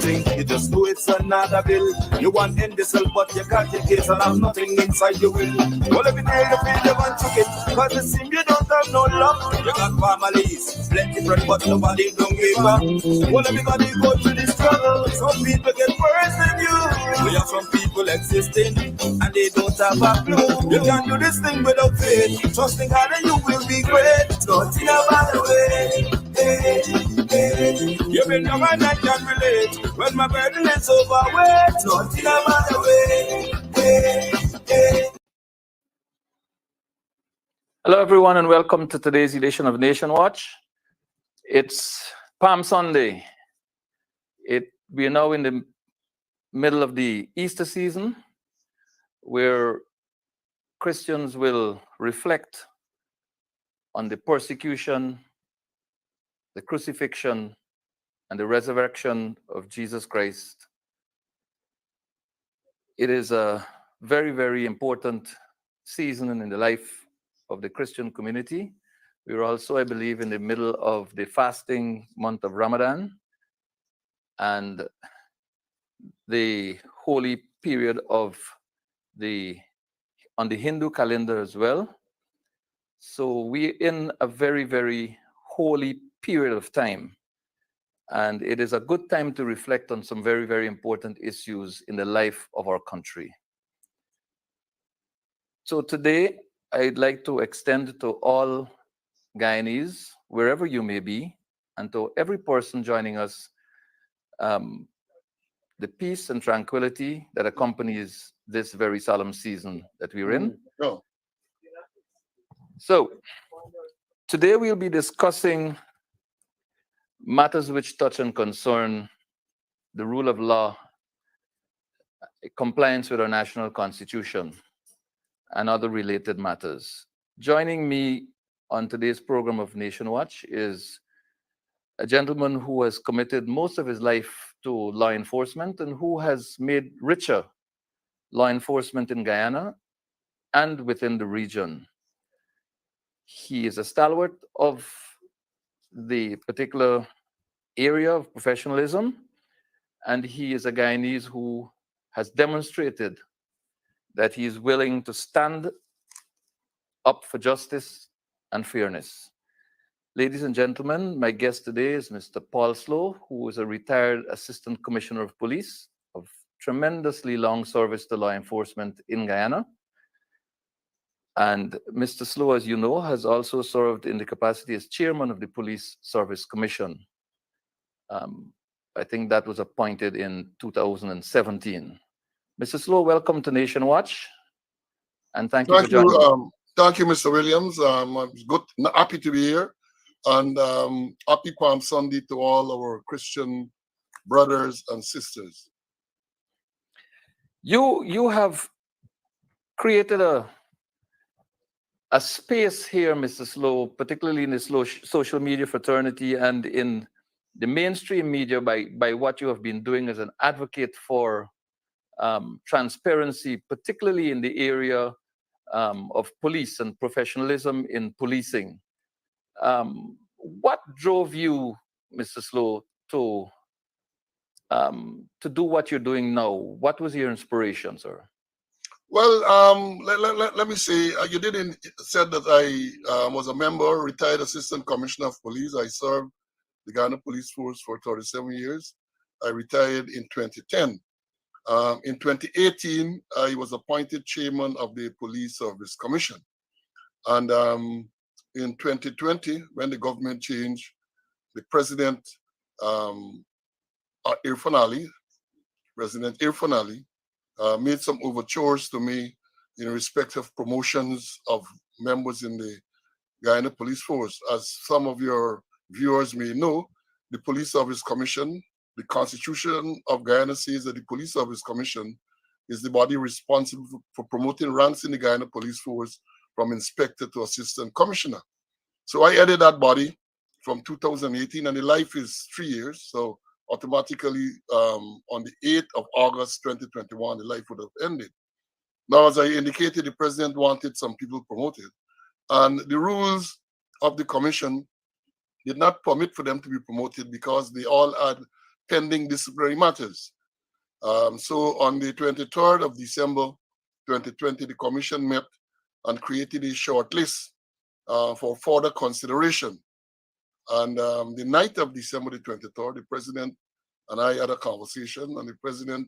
thing. You just know it's another bill. You want end this but you can't take it and have nothing inside your will. Well, every day you feel you want to get, cause it seems you don't have no love. You got families, plenty friends, but nobody don't give up. Well, everybody go through this struggle. Some people get worse than you. We have some people existing and they don't have a clue. You can't do this thing without faith. Trusting God and you will be great. Nothing about the way. Hey, hey. You've been young and I can relate. When my burden is overweight. Nothing about the way. Hey, hey. Hello, everyone, and welcome to today's edition of Nation Watch. It's Palm Sunday. We are now in the middle of the Easter season, where Christians will reflect on the persecution, the crucifixion, and the resurrection of Jesus Christ. It is a very, very important season in the life of the Christian community. We are also, I believe, in the middle of the fasting month of Ramadan and the holy period on the Hindu calendar as well. So we're in a very, very holy period of time. And it is a good time to reflect on some very, very important issues in the life of our country. So today, I'd like to extend to all Guyanese, wherever you may be, and to every person joining us, the peace and tranquility that accompanies this very solemn season that we're in. So, today we'll be discussing matters which touch and concern the rule of law, compliance with our national constitution, and other related matters. Joining me on today's program of Nation Watch is a gentleman who has committed most of his life to law enforcement and who has made richer law enforcement in Guyana and within the region. He is a stalwart of the particular area of professionalism, and he is a Guyanese who has demonstrated that he is willing to stand up for justice and fairness. Ladies and gentlemen, my guest today is Mr. Paul Slow, who is a retired Assistant Commissioner of Police of tremendously long service to law enforcement in Guyana. And Mr. Slow, as you know, has also served in the capacity as Chairman of the Police Service Commission. I think that was appointed in 2017. Mr. Slow, welcome to Nation Watch, and thank you for joining us. Thank you, Mr. Williams. I'm happy to be here, and happy Palm Sunday to all our Christian brothers and sisters. You have created a space here, Mr. Slow, particularly in the social media fraternity and in the mainstream media by what you have been doing as an advocate for transparency, particularly in the area of police and professionalism in policing. What drove you, Mr. Slow, to do what you're doing now? What was your inspiration, sir? Well, let me say, you didn't said that I was a member, retired Assistant Commissioner of Police. I served the Ghana Police Force for 37 years. I retired in 2010. In 2018, I was appointed chairman of the Police Service Commission. And in 2020, when the government changed, the President President Irfan Ali, made some overtures to me in respect of promotions of members in the Guyana Police Force. As some of your viewers may know, the Police Service Commission, the Constitution of Guyana says that the Police Service Commission is the body responsible for promoting ranks in the Guyana Police Force from inspector to assistant commissioner. So I headed that body from 2018, and the life is 3 years. So automatically on the 8th of August 2021, the life would have ended. Now, as I indicated, the president wanted some people promoted, and the rules of the commission did not permit for them to be promoted because they all had pending disciplinary matters. So on the 23rd of December 2020, the commission met and created a short list for further consideration. And the night of December the 23rd, the president and I had a conversation, and the president,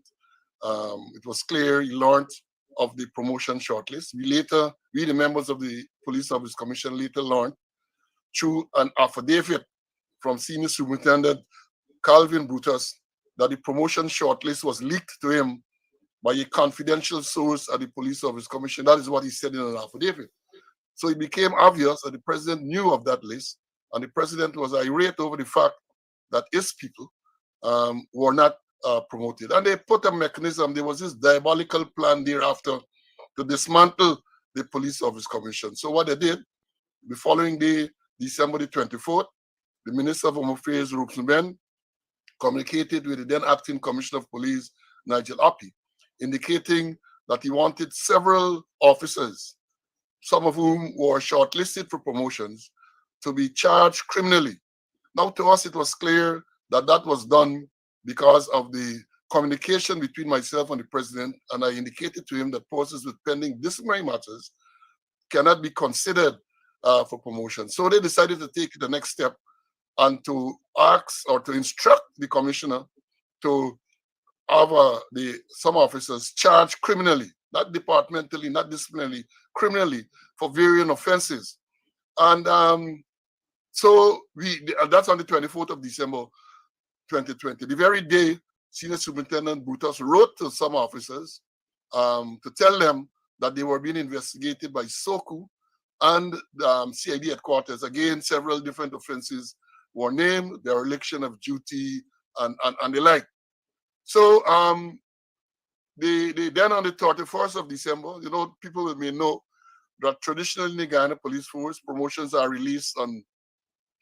it was clear he learned of the promotion shortlist. We the members of the Police Service Commission later learned through an affidavit from Senior Superintendent Calvin Brutus that the promotion shortlist was leaked to him by a confidential source at the Police Service Commission. That is what he said in an affidavit. So it became obvious that the president knew of that list, and the president was irate over the fact that his people were not promoted. And they put a mechanism, there was this diabolical plan thereafter to dismantle the Police Service Commission. So what they did, the following day, December the 24th, the Minister of Home Affairs, Mervyn, communicated with the then acting Commissioner of Police, Nigel Appy, indicating that he wanted several officers, some of whom were shortlisted for promotions, to be charged criminally. Now, to us, it was clear that that was done because of the communication between myself and the president, and I indicated to him that persons with pending disciplinary matters cannot be considered for promotion. So they decided to take the next step and to ask or to instruct the commissioner to have some officers charged criminally, not departmentally, not disciplinarily, criminally for varying offenses. And so that's on the 24th of December 2020. The very day, Senior Superintendent Brutus wrote to some officers to tell them that they were being investigated by SOCU and CID headquarters. Again, several different offenses were named, dereliction of duty and the like. So then on the 31st of December, people may know that traditionally in the Guyana Police Force, promotions are released on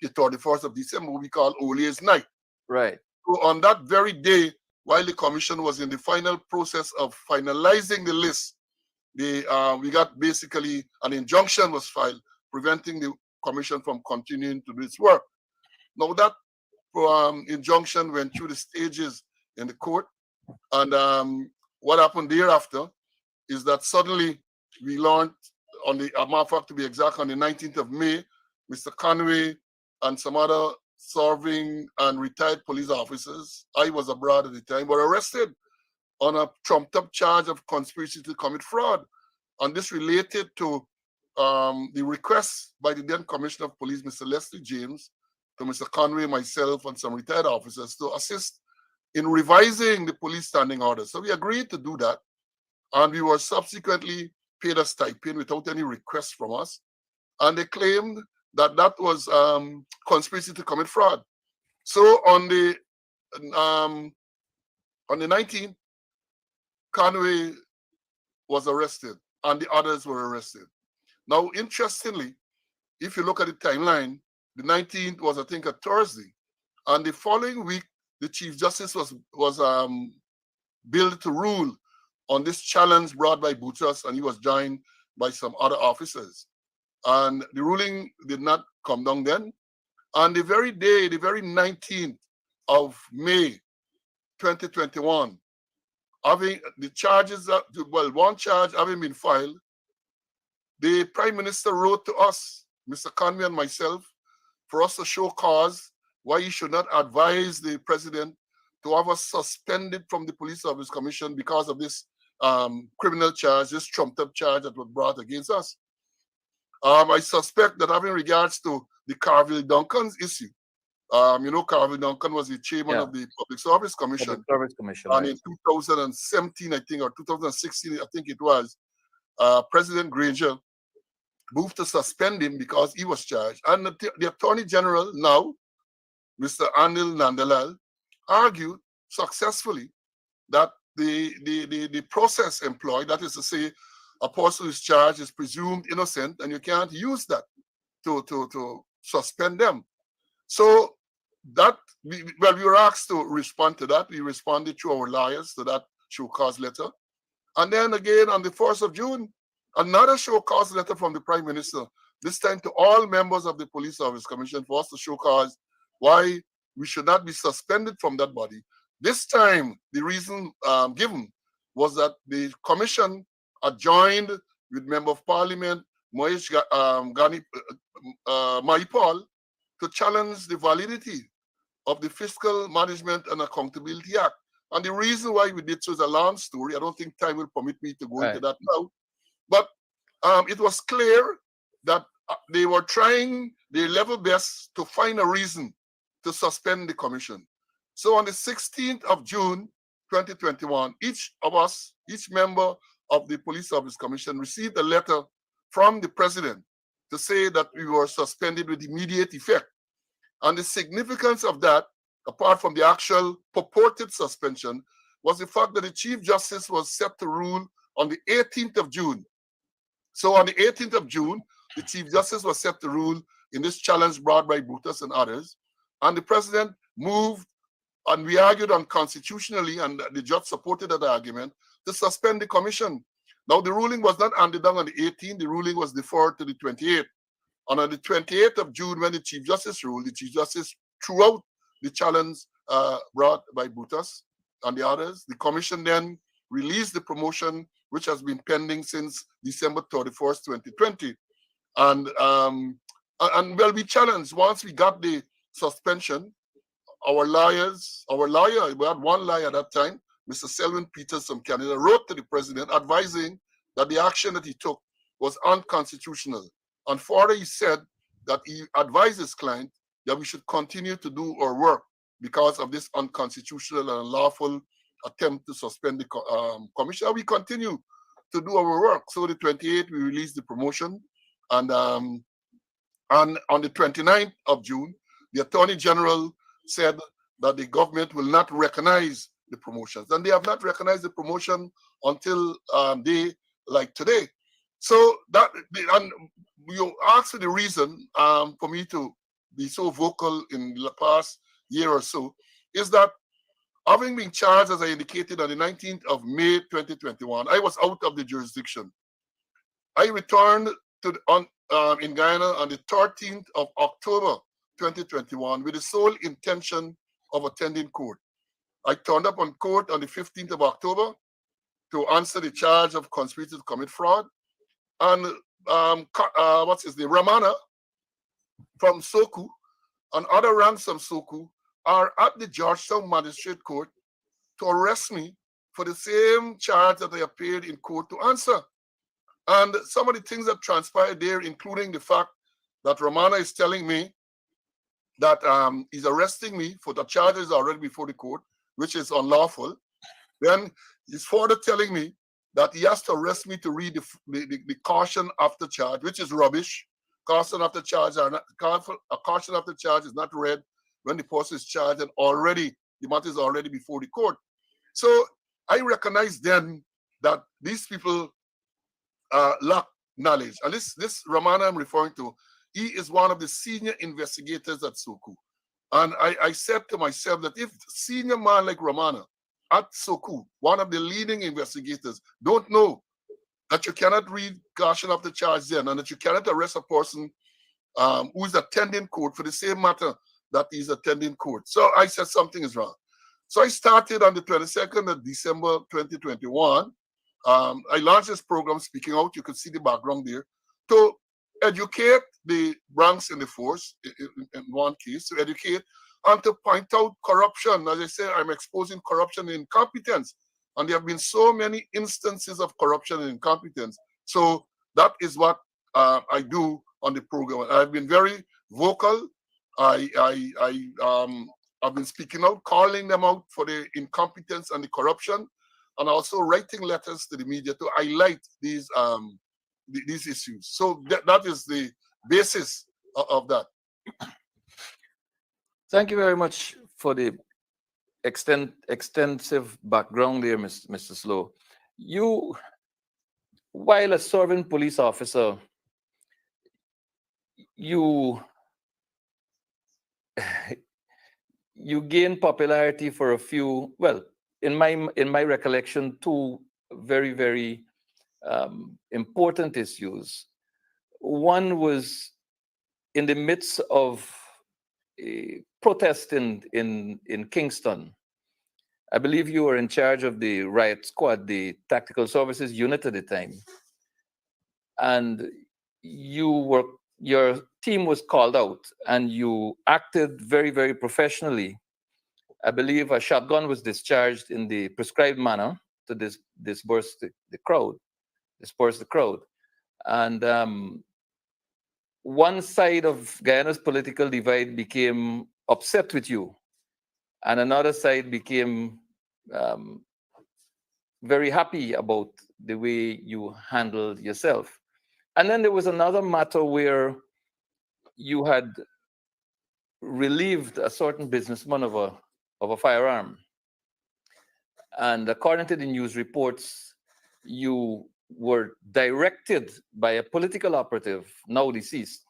the 31st of December, what we call Ole's Night. Right. So on that very day, while the commission was in the final process of finalizing the list, we got basically an injunction was filed preventing the commission from continuing to do its work. Now that injunction went through the stages in the court, and what happened thereafter is that suddenly we learned on the, matter of fact, to be exact, on the 19th of May, Mr. Conway and some other serving and retired police officers, I was abroad at the time, were arrested on a trumped-up charge of conspiracy to commit fraud. And this related to the request by the then Commissioner of Police, Mr. Leslie James, to Mr. Conway, myself, and some retired officers to assist in revising the police standing orders. So we agreed to do that, and we were subsequently paid a stipend without any request from us. And they claimed that that was conspiracy to commit fraud. So on the 19th, Conway was arrested and the others were arrested. Now, interestingly, if you look at the timeline, the 19th was, I think, a Thursday, and the following week, the Chief Justice was billed to rule on this challenge brought by Brutus, and he was joined by some other officers. And the ruling did not come down then. And the very day, the very 19th of May, 2021, having the charges, one charge having been filed, the Prime Minister wrote to us, Mr. Conway and myself, for us to show cause why he should not advise the President to have us suspended from the Police Service Commission because of this criminal charge, this trumped-up charge that was brought against us. I suspect that having regards to the Carville Duncan's issue, Carville Duncan was the chairman of the Public Service Commission. Public Service Commission, and right. in 2017, I think, or 2016, I think it was, President Granger moved to suspend him because he was charged. And the Attorney General now, Mr. Anil Nandalal, argued successfully that the process employed, that is to say, a person who is charged is presumed innocent, and you can't use that to suspend them. So that, we were asked to respond to that. We responded through our lawyers to that show cause letter. And then again, on the 1st of June, another show cause letter from the Prime Minister, this time to all members of the Police Service Commission, for us to show cause why we should not be suspended from that body, This time, the reason given was that the commission adjoined with Member of Parliament Moish Maipal to challenge the validity of the Fiscal Management and Accountability Act. And the reason why we did so is a long story. I don't think time will permit me to go into that now. But it was clear that they were trying their level best to find a reason to suspend the commission. So on the 16th of June, 2021, each of us, each member of the Police Service Commission received a letter from the president to say that we were suspended with immediate effect. And the significance of that, apart from the actual purported suspension, was the fact that the Chief Justice was set to rule on the 18th of June. So on the 18th of June, the Chief Justice was set to rule in this challenge brought by Brutus and others. And the president moved, and we argued unconstitutionally, and the judge supported that argument, to suspend the commission. Now, the ruling was not handed down on the 18th, the ruling was deferred to the 28th. And on the 28th of June, when the Chief Justice ruled, the Chief Justice threw out the challenge brought by Brutus and the others. The commission then released the promotion, which has been pending since December 31st, 2020. And well, we challenged, once we got the suspension, our lawyer, we had one lawyer at that time, Mr. Selwyn Peters from Canada, wrote to the president advising that the action that he took was unconstitutional. And further, he said that he advised his client that we should continue to do our work because of this unconstitutional and unlawful attempt to suspend the commission. And we continue to do our work. So the 28th, we released the promotion. And on the 29th of June, the Attorney General said that the government will not recognize the promotions. And they have not recognized the promotion until day like today. So that, and you asked for the reason for me to be so vocal in the past year or so, is that having been charged, as I indicated, on the 19th of May 2021, I was out of the jurisdiction. I returned to in Guyana on the 13th of October 2021 with the sole intention of attending court. I turned up on court on the 15th of October to answer the charge of conspiracy to commit fraud. And what's his name? Ramana from Soku and other ranks from Soku are at the Georgetown Magistrate Court to arrest me for the same charge that I appeared in court to answer. And some of the things that transpired there, including the fact that Ramana is telling me that he's arresting me for the charges already before the court, which is unlawful. Then he's further telling me that he has to arrest me to read the caution after charge, which is rubbish. Caution after charge a caution after charge is not read when the person is charged, and already the matter is already before the court. So I recognize then that these people lack knowledge. And this Ramana I'm referring to, he is one of the senior investigators at Soku. And I said to myself that if senior man like Ramana at Soku, one of the leading investigators, don't know that you cannot read caution after charge then, and that you cannot arrest a person who is attending court for the same matter that he's attending court. So I said something is wrong. So I started on the 22nd of December 2021. I launched this program, Speaking Out. You could see the background there, to educate the ranks in the force, in one case, to educate and to point out corruption. As I said, I'm exposing corruption and incompetence. And there have been so many instances of corruption and incompetence. So that is what I do on the program. I've been very vocal. I've been speaking out, calling them out for the incompetence and the corruption, and also writing letters to the media to highlight these issues. So that is the basis of that. Thank you very much for the extensive background there, Mr. Slow. You, while a serving police officer, you gain popularity for a few, well, in my recollection, two very, very important issues. One was in the midst of a protest in Kingston. I believe you were in charge of the riot squad, the tactical services unit at the time. And your team was called out and you acted very, very professionally. I believe a shotgun was discharged in the prescribed manner to disperse the crowd, disperse the crowd. And one side of Guyana's political divide became upset with you, and another side became um, very happy about the way you handled yourself. And then there was another matter where you had relieved a certain businessman of a firearm. And according to the news reports, you were directed by a political operative, now deceased,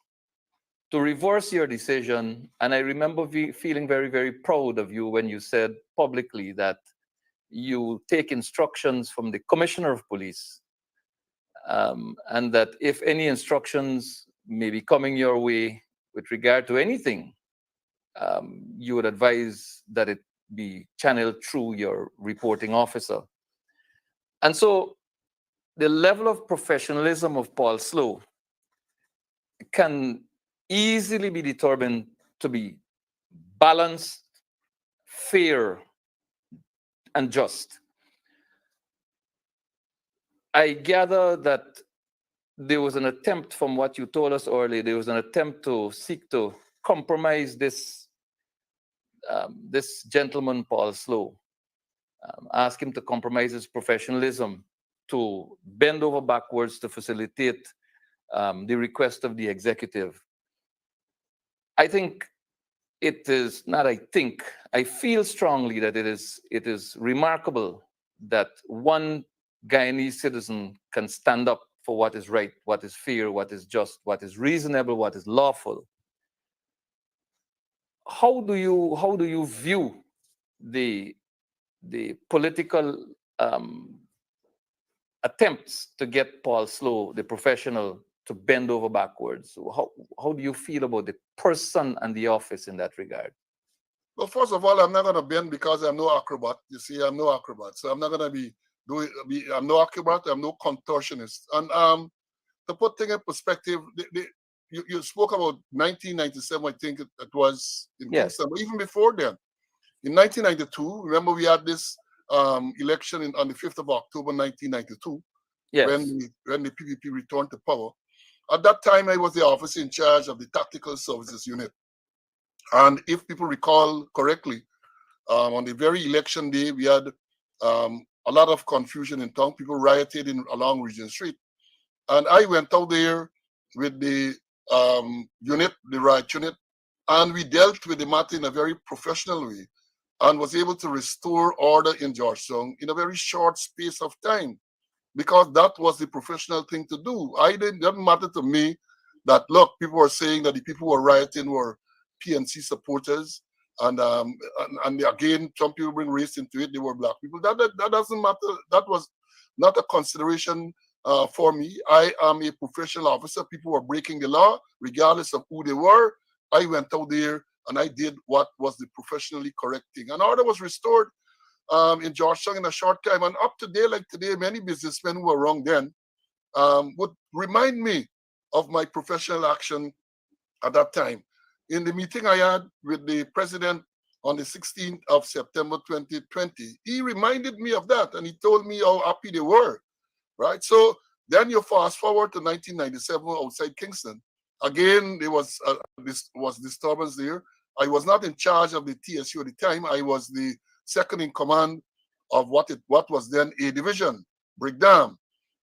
to reverse your decision. And I remember feeling very, very proud of you when you said publicly that you take instructions from the commissioner of police, and that if any instructions may be coming your way with regard to anything, you would advise that it be channeled through your reporting officer. And so the level of professionalism of Paul Slow can easily be determined to be balanced, fair, and just. I gather that there was an attempt, from what you told us earlier, there was an attempt to seek to compromise this gentleman, Paul Slow, ask him to compromise his professionalism, to bend over backwards to facilitate the request of the executive. I think it is not, I feel strongly that it is remarkable that one Guyanese citizen can stand up for what is right, what is fair, what is just, what is reasonable, what is lawful. How do you view the political attempts to get Paul Slow, the professional, to bend over backwards? How do you feel about the person and the office in that regard? Well, first of all, I'm not going to bend because I'm no acrobat. You see, I'm no acrobat, so I'm not going to I'm no acrobat. I'm no contortionist. And to put things in perspective, you spoke about 1997. I think it was in Yes. Kingston, but even before then, in 1992, remember we had this election on the 5th of October 1992, Yes. when the PPP returned to power. At that time, I was the officer in charge of the Tactical Services Unit. And if people recall correctly, on the very election day, we had a lot of confusion in town. People rioted along Regent Street. And I went out there with the unit, the riot unit, and we dealt with the matter in a very professional way and was able to restore order in Georgetown in a very short space of time, because that was the professional thing to do. It didn't matter to me that, look, people were saying that the people who were rioting were PNC supporters. And again, some people bring race into it. They were black people. That doesn't matter. That was not a consideration for me. I am a professional officer. People were breaking the law, regardless of who they were. I went out there and I did what was the professionally correct thing. And order was restored in Georgetown in a short time. And up to date, like today, many businessmen who were wrong then would remind me of my professional action at that time. In the meeting I had with the president on the 16th of September 2020, he reminded me of that, and he told me how happy they were, right? So then you fast forward to 1997 outside Kingston. Again, there was disturbance there. I was not in charge of the TSU at the time. I was the second in command of what was then A Division, Breakdown.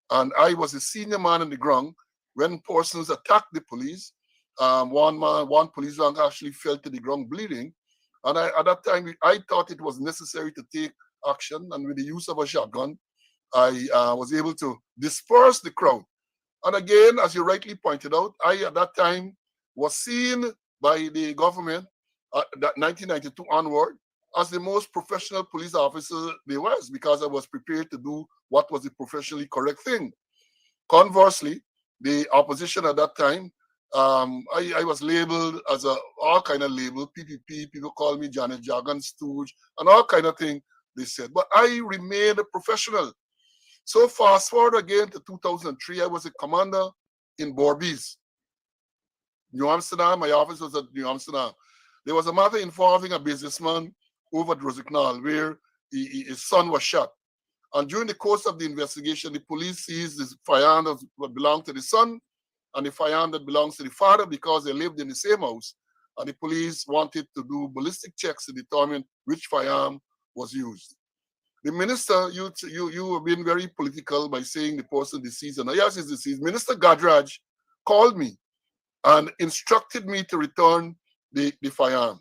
And I was the senior man on the ground when persons attacked the police. One police rank actually fell to the ground bleeding. And at that time, I thought it was necessary to take action. And with the use of a shotgun, I was able to disperse the crowd. And again, as you rightly pointed out, I at that time was seen by the government, that 1992 onward, as the most professional police officer there was, because I was prepared to do what was the professionally correct thing. Conversely, the opposition at that time, I was labeled as all kind of label, PPP, people call me Janet Jagan, Stooge, and all kind of thing. they said. But I remained a professional. So fast forward again to 2003, I was a commander in Borbies, New Amsterdam. My office was at New Amsterdam. There was a matter involving a businessman over at Rosiknal where his son was shot. And during the course of the investigation, the police seized the firearm that belonged to the son and the firearm that belongs to the father because they lived in the same house. And the police wanted to do ballistic checks to determine which firearm was used. The minister, you have been very political by saying the person deceased, and yes, he's deceased. Minister Gadraj called me and instructed me to return the firearm.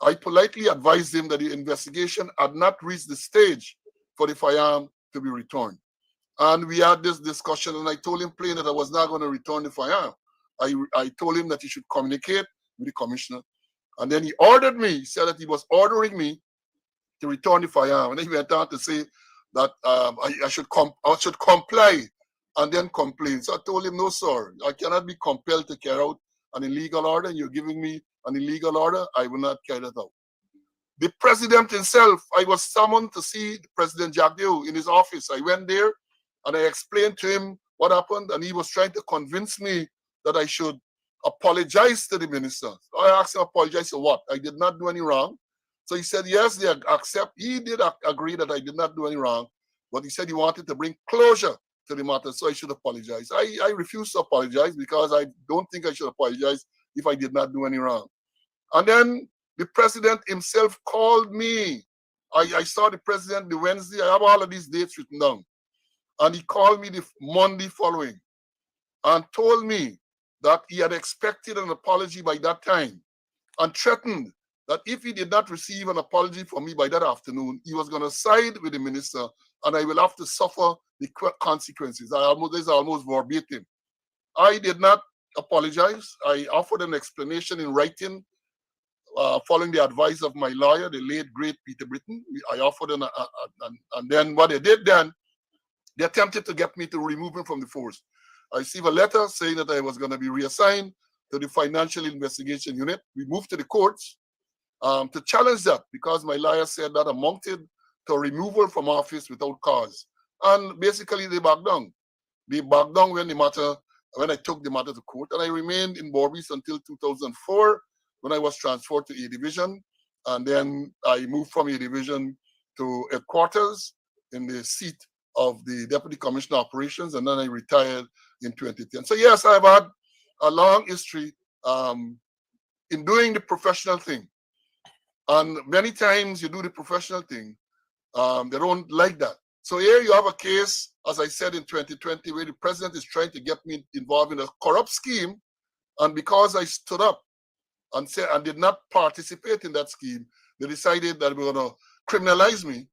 I politely advised him that the investigation had not reached the stage for the firearm to be returned. And we had this discussion, and I told him plain that I was not going to return the firearm. I told him that he should communicate with the commissioner. And then he ordered me, he said that he was ordering me to return the firearm. And then he went on to say that I should comply and then complain. So I told him, no, sir, I cannot be compelled to carry out an illegal order, and you're giving me an illegal order. I will not carry that out. The president himself, I was summoned to see President Jagdeo in his office. I went there and I explained to him what happened, and he was trying to convince me that I should apologize to the minister. I asked him, apologize for what? I did not do any wrong. So he said, yes, they accept. He did agree that I did not do any wrong, but he said he wanted to bring closure to the matter, so I should apologize. I refuse to apologize because I don't think I should apologize if I did not do any wrong. And then the president himself called me. I saw the president the Wednesday. I have all of these dates written down. And he called me the Monday following and told me that he had expected an apology by that time and threatened that if he did not receive an apology from me by that afternoon, he was going to side with the minister and I will have to suffer the consequences. This is almost verbatim. I did not apologize. I offered an explanation in writing following the advice of my lawyer, the late, great Peter Britton. I offered and then what they did then, they attempted to get me to remove him from the force. I received a letter saying that I was going to be reassigned to the Financial Investigation Unit. We moved to the courts to challenge that because my lawyer said that amounted to removal from office without cause. And basically they backed down. They backed down when I took the matter to court, and I remained in Borbies until 2004 when I was transferred to A Division. And then I moved from A Division to headquarters in the seat of the Deputy Commissioner of Operations, and then I retired in 2010. So yes, I've had a long history in doing the professional thing. And many times you do the professional thing, they don't like that. So here you have a case, as I said, in 2020, where the president is trying to get me involved in a corrupt scheme. And because I stood up and said and did not participate in that scheme, they decided that they were going to criminalize me.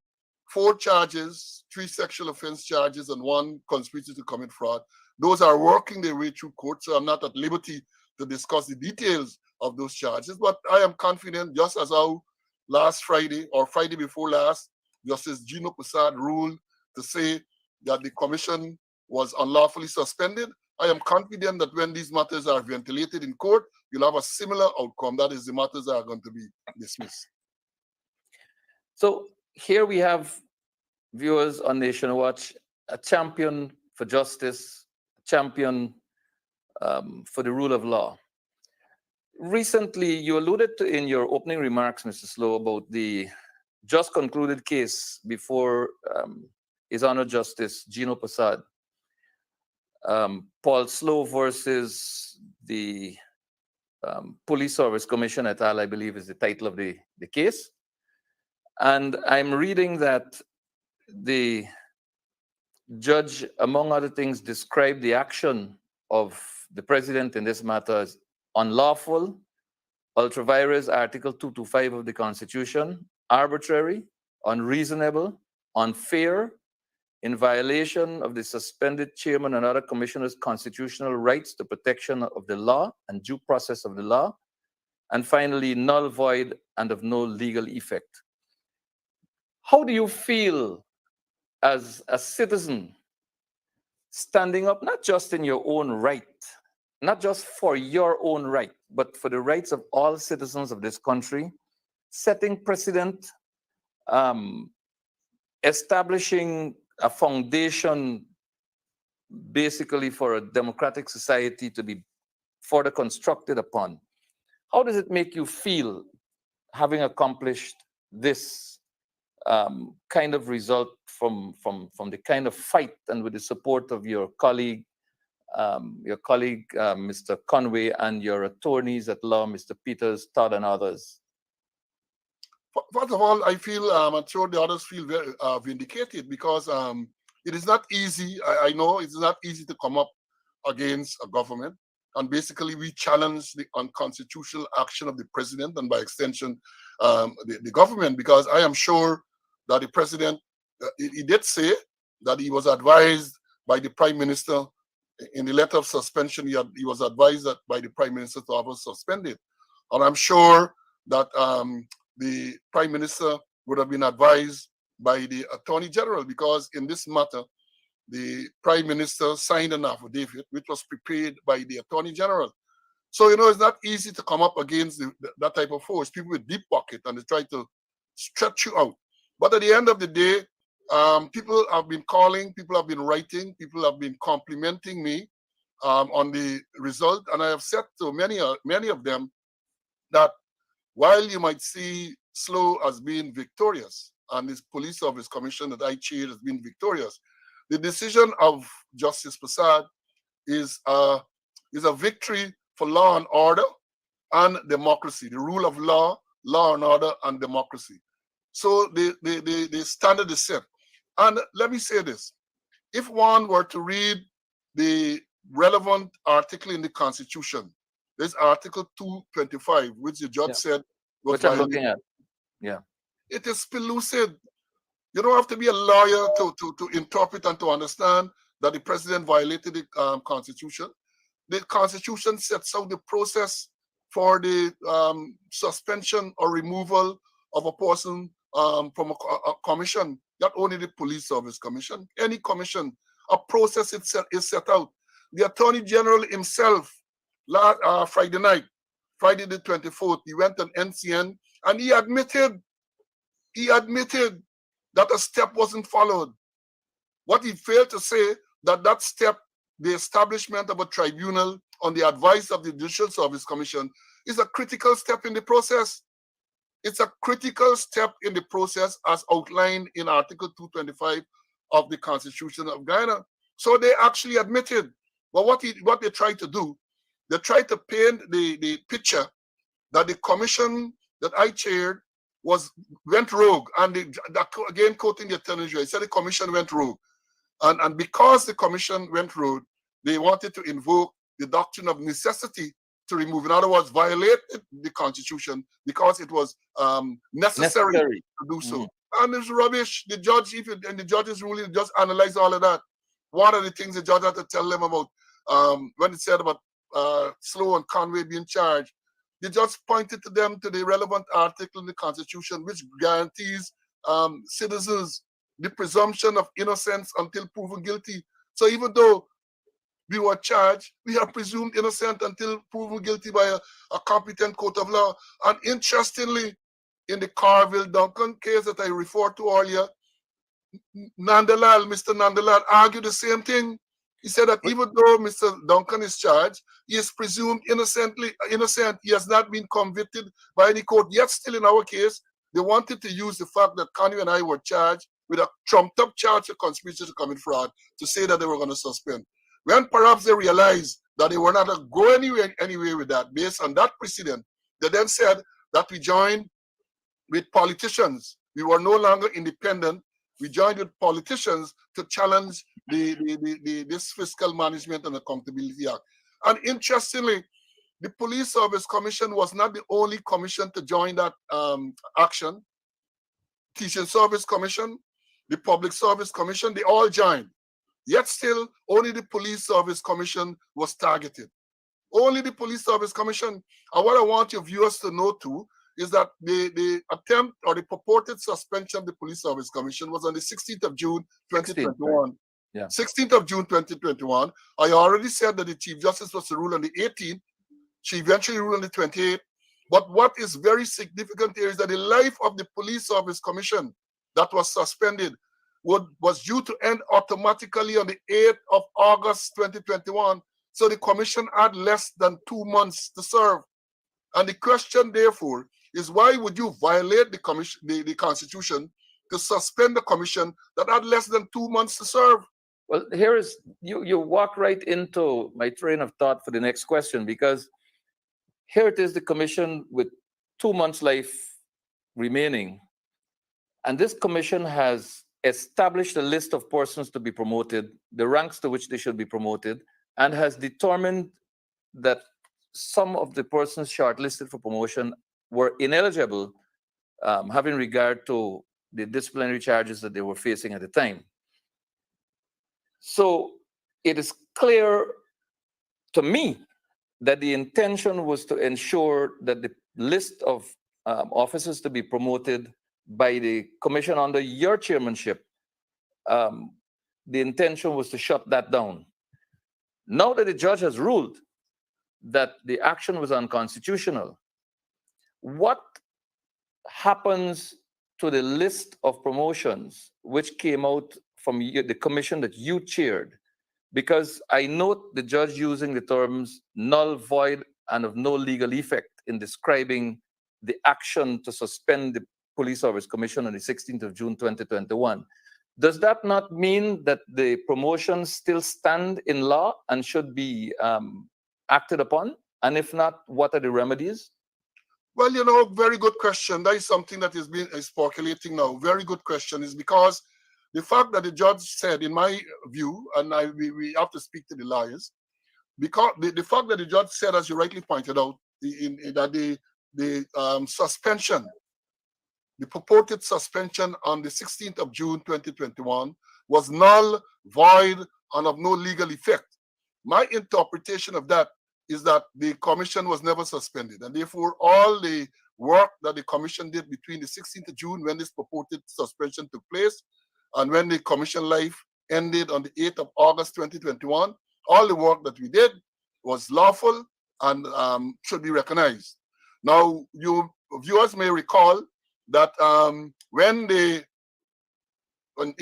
4 charges, 3 sexual offense charges, and 1 conspiracy to commit fraud. Those are working their way through court, so I'm not at liberty to discuss the details of those charges. But I am confident, just as how last Friday or Friday before last, Justice Gino Prasad ruled to say that the commission was unlawfully suspended. I am confident that when these matters are ventilated in court, you'll have a similar outcome. That is, the matters are going to be dismissed. So here we have, viewers on Nation Watch, a champion for justice, a champion for the rule of law. Recently, you alluded to in your opening remarks, Mr. Slow, about the just concluded case before His Honor Justice Gino Prasad, Paul Slow versus the Police Service Commission et al., I believe is the title of the case. And I'm reading that the judge, among other things, described the action of the president in this matter as unlawful, ultra vires Article 225 of the Constitution, arbitrary, unreasonable, unfair, in violation of the suspended chairman and other commissioners' constitutional rights to protection of the law and due process of the law, and finally, null, void, and of no legal effect. How do you feel as a citizen standing up, not just in your own right, not just for your own right, but for the rights of all citizens of this country, setting precedent establishing a foundation basically for a democratic society to be further constructed upon. How does it make you feel having accomplished this kind of result from the kind of fight and with the support of your colleague, Mr. Conway, and your attorneys at law, Mr. Peters, Todd, and others? First of all, I feel, I'm sure the others feel very vindicated, because it is not easy. I know it's not easy to come up against a government. And basically, we challenge the unconstitutional action of the president and by extension, the government, because I am sure that the president, he did say that he was advised by the prime minister in the letter of suspension. He was advised that by the prime minister to have us suspended. And I'm sure that the prime minister would have been advised by the attorney general, because in this matter, the prime minister signed an affidavit which was prepared by the attorney general. So, you know, it's not easy to come up against that type of force, people with deep pocket, and they try to stretch you out. But at the end of the day, people have been calling, people have been writing, people have been complimenting me on the result. And I have said to many of them that while you might see Slow as being victorious, and this police service commission that I chaired has been victorious, the decision of Justice Prasad is a victory for law and order and democracy, the rule of law, law and order, and democracy. So the standard is set. And let me say this. If one were to read the relevant article in the Constitution, there's Article 225, which the judge said was which I'm looking at. Yeah. It is pellucid. You don't have to be a lawyer to interpret and to understand that the president violated the Constitution. The Constitution sets out the process for the suspension or removal of a person from a commission, not only the Police Service Commission, any commission. A process is set out. The Attorney General himself, Friday night, Friday the 24th, he went on NCN and he admitted that a step wasn't followed. What he failed to say, that step, the establishment of a tribunal on the advice of the Judicial Service Commission, is a critical step in the process. It's a critical step in the process as outlined in Article 225 of the Constitution of Guyana. So they actually admitted. But what they tried to do, they tried to paint the picture that the commission that I chaired went rogue. And again, quoting the Attorney General, he said the commission went rogue. And because the commission went rogue, they wanted to invoke the doctrine of necessity to remove. In other words, violate the Constitution because it was necessary to do so. And it's rubbish. The judge, in the judge's ruling, just analyze all of that. One of the things the judge had to tell them about when it said about Slow and Conway being charged, the judge pointed to them to the relevant article in the Constitution which guarantees citizens the presumption of innocence until proven guilty. So even though we were charged, we are presumed innocent until proven guilty by a competent court of law. And interestingly, in the Carville Duncan case that I referred to earlier, Mr. Nandalal argued the same thing. He said that even though Mr. Duncan is charged, he is presumed innocent. He has not been convicted by any court. Yet still in our case, they wanted to use the fact that Connie and I were charged with a trumped-up charge of conspiracy to commit fraud to say that they were going to suspend. When perhaps they realized that they were not going to go anywhere with that, based on that precedent, they then said that we joined with politicians. We were no longer independent. We joined with politicians to challenge this Fiscal Management and Accountability Act. And interestingly, the Police Service Commission was not the only commission to join that action. Teaching Service Commission, the Public Service Commission, they all joined. Yet still, only the Police Service Commission was targeted. Only the Police Service Commission. And what I want your viewers to know too is that the attempt or the purported suspension of the Police Service Commission was on the 16th of June, 2021. 16th, yeah. 16th of June, 2021. I already said that the Chief Justice was to rule on the 18th. She eventually ruled on the 28th. But what is very significant here is that the life of the Police Service Commission that was suspended was due to end automatically on the 8th of August 2021. So the commission had less than 2 months to serve. And the question, therefore, is why would you violate the commission, the Constitution, to suspend the commission that had less than 2 months to serve? Well, here is, you walk right into my train of thought for the next question, because here it is, the commission with 2 months life remaining. And this commission has established a list of persons to be promoted, the ranks to which they should be promoted, and has determined that some of the persons shortlisted for promotion were ineligible, having regard to the disciplinary charges that they were facing at the time. So it is clear to me that the intention was to ensure that the list of officers to be promoted by the commission under your chairmanship, the intention was to shut that down. Now that the judge has ruled that the action was unconstitutional, what happens to the list of promotions which came out from the commission that you chaired? Because I note the judge using the terms null, void, and of no legal effect in describing the action to suspend the Police Service Commission on the 16th of June 2021. Does that not mean that the promotions still stand in law and should be acted upon? And if not, what are the remedies? Well, very good question. That is something that is percolating now. Very good question, is because the fact that the judge said, in my view, and we have to speak to the lawyers, because the fact that the judge said, as you rightly pointed out, that the suspension, the purported suspension on the 16th of June 2021 was null, void, and of no legal effect. My interpretation of that is that the commission was never suspended, and therefore all the work that the commission did between the 16th of June, when this purported suspension took place, and when the commission life ended on the 8th of August 2021, all the work that we did was lawful and should be recognized. Now, you viewers may recall that when on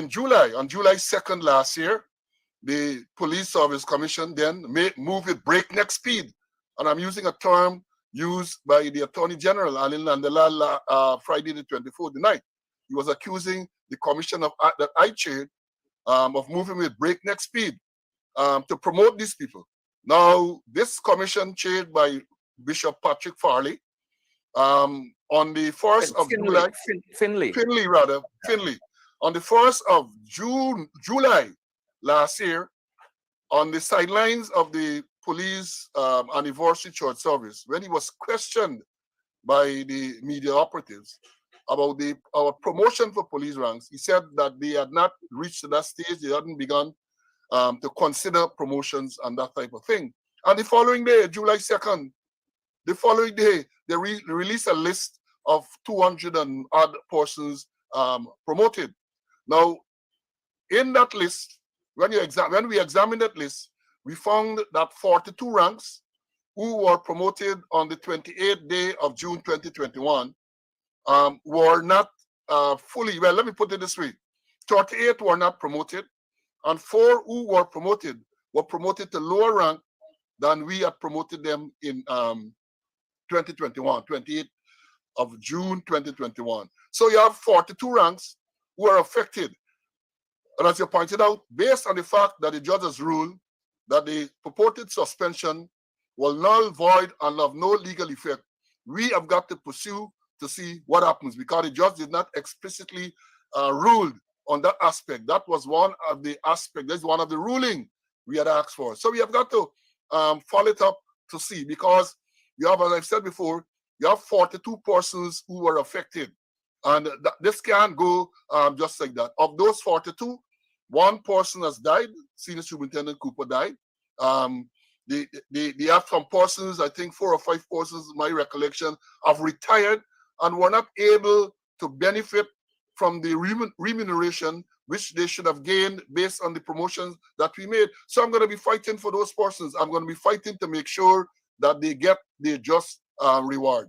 July 2nd last year, the Police Service Commission then moved with breakneck speed, and I'm using a term used by the Attorney General Alin Landela Friday the 24th night. He was accusing the commission that I chaired of moving with breakneck speed to promote these people. Now, this commission chaired by Bishop Patrick Farley, on the 1st of July, Finley, on the 1st of July last year, on the sidelines of the police anniversary church service, when he was questioned by the media operatives about our promotion for police ranks, he said that they had not reached to that stage, they hadn't begun to consider promotions and that type of thing. And the following day, July 2nd, the following day, they released a list of 200 and odd persons promoted. Now, in that list, when we examined that list, we found that 42 ranks who were promoted on the 28th day of June 2021 were not fully, well, let me put it this way. 38 were not promoted, and 4 who were promoted to lower rank than we had promoted them in 2021, 28th of June 2021. So you have 42 ranks who are affected. And as you pointed out, based on the fact that the judge has ruled that the purported suspension will null, void, and of no legal effect, we have got to pursue to see what happens, because the judge did not explicitly rule on that aspect. That was one of the aspects, that's one of the ruling we had asked for. So we have got to follow it up to see, because you have, as I've said before, you have 42 persons who were affected. And this can't go just like that. Of those 42, 1 person has died. Senior Superintendent Cooper died. They have some persons, I think 4 or 5 persons, my recollection, have retired and were not able to benefit from the remuneration which they should have gained based on the promotions that we made. So I'm going to be fighting for those persons. I'm going to be fighting to make sure that they get the just reward.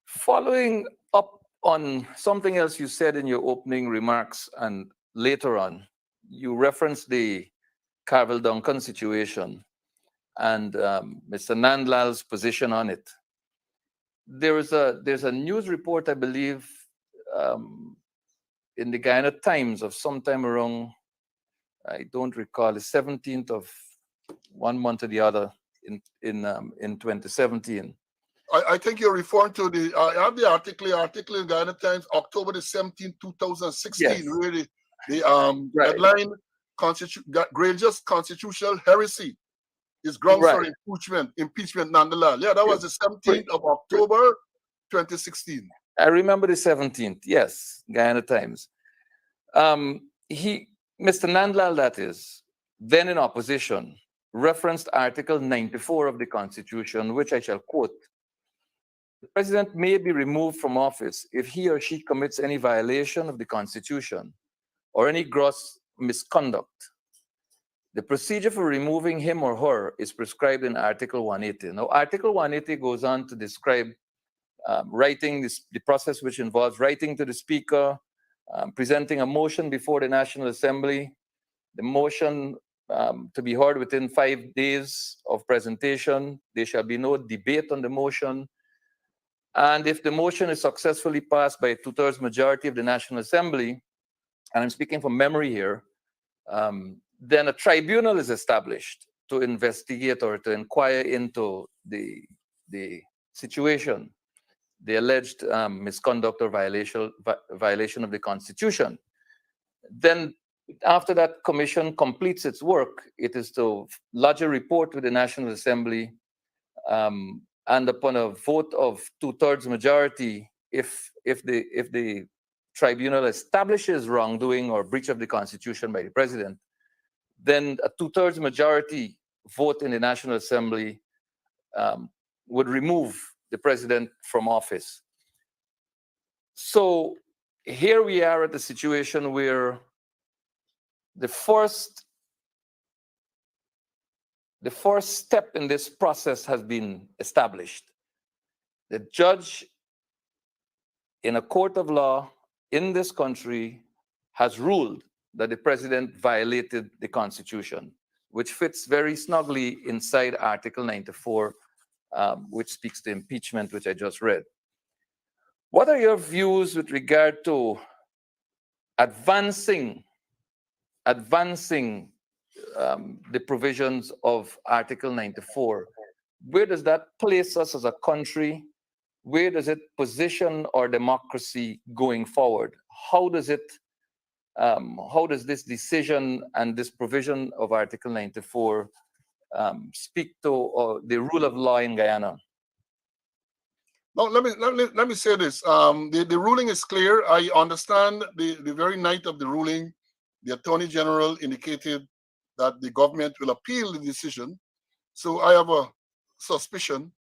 Following up on something else you said in your opening remarks and later on, you referenced the Carvel Duncan situation and Mr. Nandlal's position on it. There's a news report, I believe, in the Guyana Times of sometime around, I don't recall, the 17th of one month or the other in 2017. I think you're referring to I have the article in Guyana Times, October the 17th, 2016, Yes. where the Right. headline, Greatest Constitutional Heresy is grounds for impeachment nonetheless. Yeah, that was the 17th of October, 2016. I remember the 17th, yes, Guyana Times. Mr. Nandlal, that is, then in opposition, referenced Article 94 of the Constitution, which I shall quote. The president may be removed from office if he or she commits any violation of the Constitution or any gross misconduct. The procedure for removing him or her is prescribed in Article 180. Now, Article 180 goes on to describe the process which involves writing to the Speaker, presenting a motion before the National Assembly, the motion to be heard within 5 days of presentation. There shall be no debate on the motion. And if the motion is successfully passed by a 2/3 majority of the National Assembly, and I'm speaking from memory here, then a tribunal is established to investigate or to inquire into the situation, the alleged misconduct or violation of the Constitution. Then after that commission completes its work, it is to lodge a report with the National Assembly, and upon a vote of 2/3 majority, if the tribunal establishes wrongdoing or breach of the Constitution by the president, then a 2/3 majority vote in the National Assembly would remove the president from office. So here we are at the situation where the first step in this process has been established. The judge in a court of law in this country has ruled that the president violated the Constitution, which fits very snugly inside Article 94, which speaks to impeachment, which I just read. What are your views with regard to advancing the provisions of Article 94? Where does that place us as a country? Where does it position our democracy going forward? How does this decision and this provision of Article 94 speak to the rule of law in Guyana? No, let me say this. The ruling is clear. I understand the very night of the ruling, the Attorney General indicated that the government will appeal the decision. So I have a suspicion,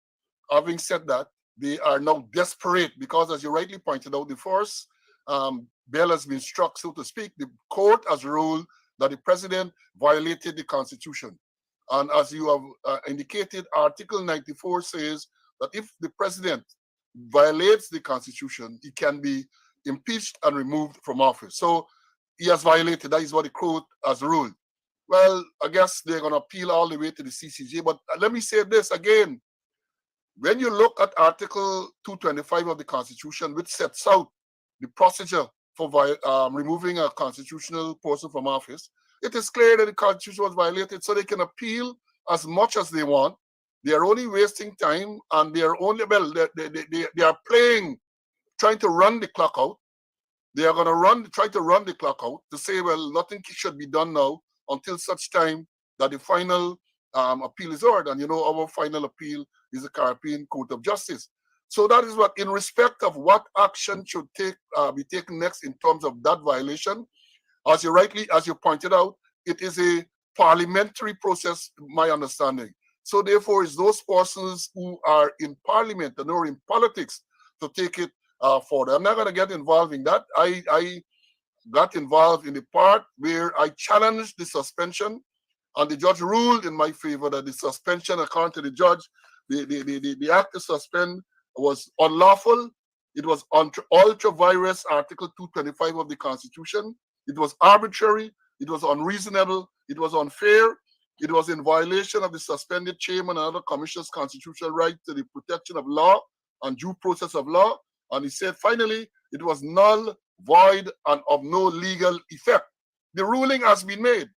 having said that, they are now desperate because, as you rightly pointed out, the first bell has been struck, so to speak. The court has ruled that the president violated the Constitution. And as you have indicated, Article 94 says that if the president violates the Constitution, he can be impeached and removed from office. So he has violated. That is what the court has ruled. Well, I guess they're going to appeal all the way to the CCJ. But let me say this again. When you look at Article 225 of the Constitution, which sets out the procedure for removing a constitutional person from office, it is clear that the Constitution was violated, so they can appeal as much as they want. They are only wasting time, and they are only, well, they are playing, trying to run the clock out. They are going to try to run the clock out to say, well, nothing should be done now until such time that the final appeal is heard. And you know, our final appeal is the Caribbean Court of Justice. So that is what, in respect of what action should be taken next in terms of that violation, as you pointed out, it is a parliamentary process, my understanding. So therefore, it's those persons who are in parliament and who are in politics to take it forward. I'm not going to get involved in that. I got involved in the part where I challenged the suspension, and the judge ruled in my favor that the suspension, according to the judge, the act to suspend was unlawful. It was ultra virus Article 225 of the Constitution. It was arbitrary. It was unreasonable. It was unfair. It was in violation of the suspended chairman and other commissioners' constitutional right to the protection of law and due process of law. And he said, finally, it was null, void, and of no legal effect. The ruling has been made.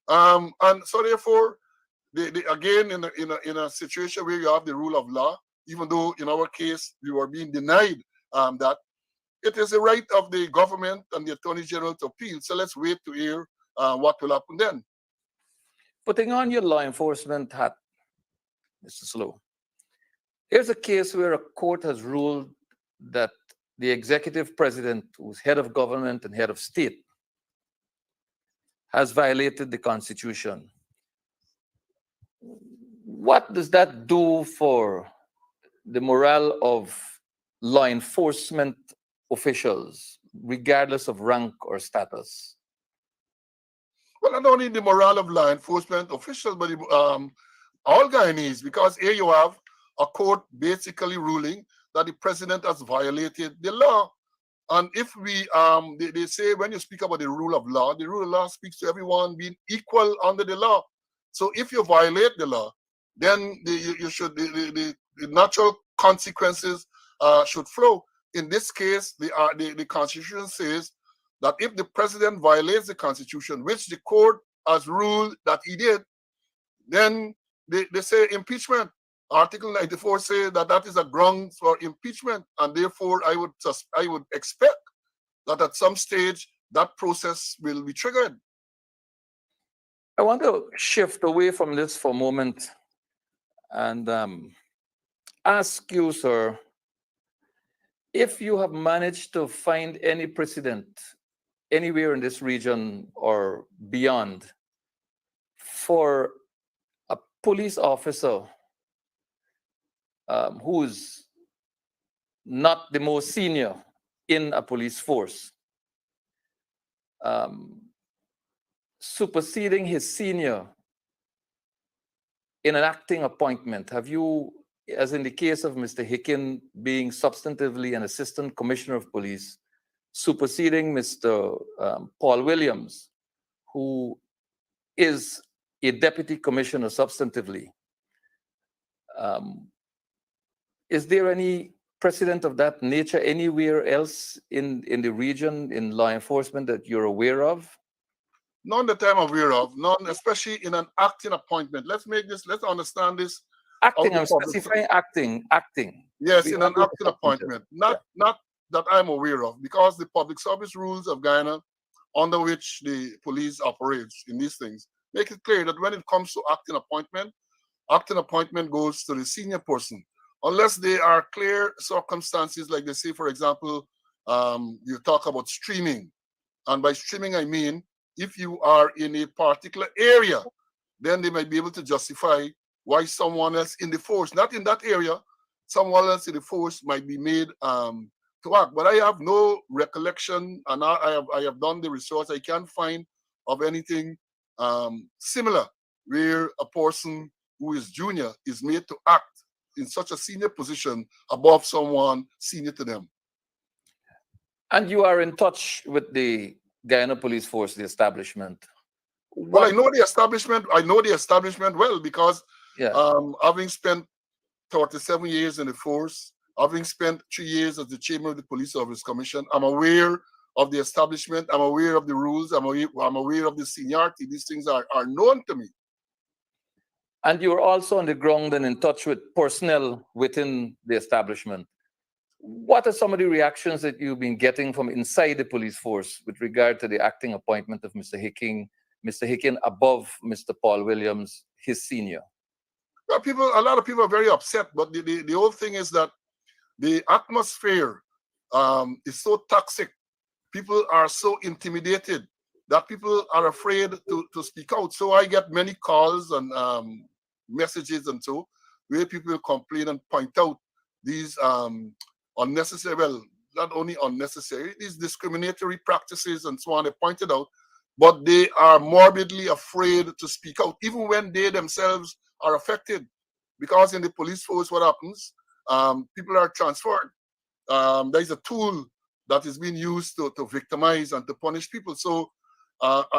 And so therefore, again, in a situation where you have the rule of law, even though in our case, we were being denied that, it is the right of the government and the Attorney General to appeal. So let's wait to hear what will happen then. Putting on your law enforcement hat, Mr. Slow, here's a case where a court has ruled that the executive president, who's head of government and head of state, has violated the Constitution. What does that do for the morale of law enforcement officials, regardless of rank or status? Well, not only the morale of law enforcement officials, but all Guyanese, because here you have a court basically ruling that the president has violated the law. And if we, they say when you speak about the rule of law, the rule of law speaks to everyone being equal under the law. So if you violate the law, then the natural consequences should flow. In this case, the Constitution says that if the president violates the Constitution, which the court has ruled that he did, then they say impeachment. Article 94 says that that is a ground for impeachment, and therefore I would expect that at some stage that process will be triggered. I want to shift away from this for a moment and ask you, sir, if you have managed to find any precedent anywhere in this region or beyond for a police officer who's not the most senior in a police force, superseding his senior in an acting appointment. Have you, as in the case of Mr. Hicken being substantively an assistant commissioner of police, superseding Mr. Paul Williams, who is a deputy commissioner substantively, is there any precedent of that nature anywhere else in the region in law enforcement that you're aware of? None that I'm aware of, none, especially in an acting appointment. Let's understand this. Acting, I'm specifying acting. Yes, in an acting appointment, not that I'm aware of, because the public service rules of Guyana, under which the police operates in these things, make it clear that when it comes to acting appointment goes to the senior person, unless there are clear circumstances, like they say, for example, you talk about streaming. And by streaming, I mean, if you are in a particular area, then they might be able to justify why someone else in the force, not in that area, someone else in the force might be made to act. But I have no recollection, and I have done the research. I can't find of anything similar where a person who is junior is made to act in such a senior position above someone senior to them. And you are in touch with the Guyana Police Force, the establishment. Well, I know the establishment. I know the establishment well because having spent 37 years in the force, having spent 3 years as the chairman of the Police Service Commission, I'm aware of the establishment. I'm aware of the rules. I'm aware of the seniority. These things are known to me. And you're also on the ground and in touch with personnel within the establishment. What are some of the reactions that you've been getting from inside the police force with regard to the acting appointment of Mr. Hicken above Mr. Paul Williams, his senior? Well, a lot of people are very upset, but the whole thing is that the atmosphere is so toxic. People are so intimidated that people are afraid to speak out. So I get many calls and messages and so, where people complain and point out these unnecessary, well, not only unnecessary, these discriminatory practices and so on, they pointed out, but they are morbidly afraid to speak out, even when they themselves are affected. Because in the police force, what happens? People are transferred. there's a tool that is being used to victimize and to punish people. So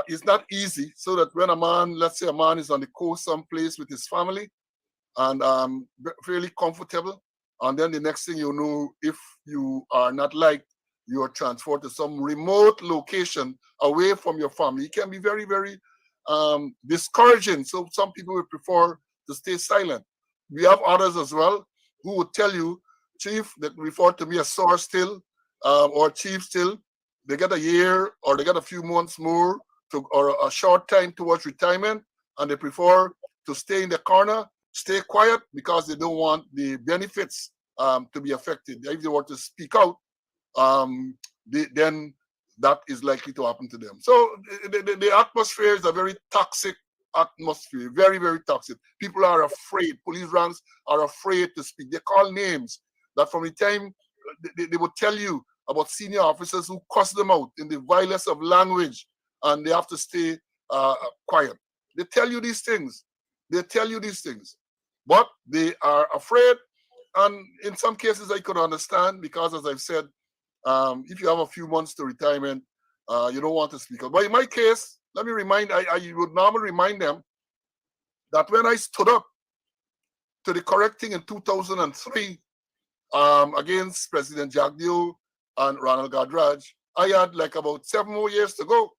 it's not easy. So that when a man, let's say a man is on the coast someplace with his family and fairly comfortable, and then the next thing you know, if you are not liked, you are transferred to some remote location away from your family. It can be very, very discouraging. So some people would prefer to stay silent. We have others as well who would tell you, Chief, that refer to me as sour still, or Chief still. They get a year or they get a few months more or a short time towards retirement, and they prefer to stay in the corner, stay quiet, because they don't want the benefits to be affected. If they want to speak out, then that is likely to happen to them. So the atmosphere is a very toxic atmosphere, very, very toxic. People are afraid. Police ranks are afraid to speak. They call names that from the time they would tell you about senior officers who cuss them out in the vilest of language, and they have to stay quiet. They tell you these things. They tell you these things, but they are afraid. And in some cases, I could understand, because, as I've said, if you have a few months to retirement, you don't want to speak up. But in my case, let me remind, I would normally remind them that when I stood up to the correct thing in 2003 against President Jagdeo and Ronald Gadraj, I had like about 7 more years to go.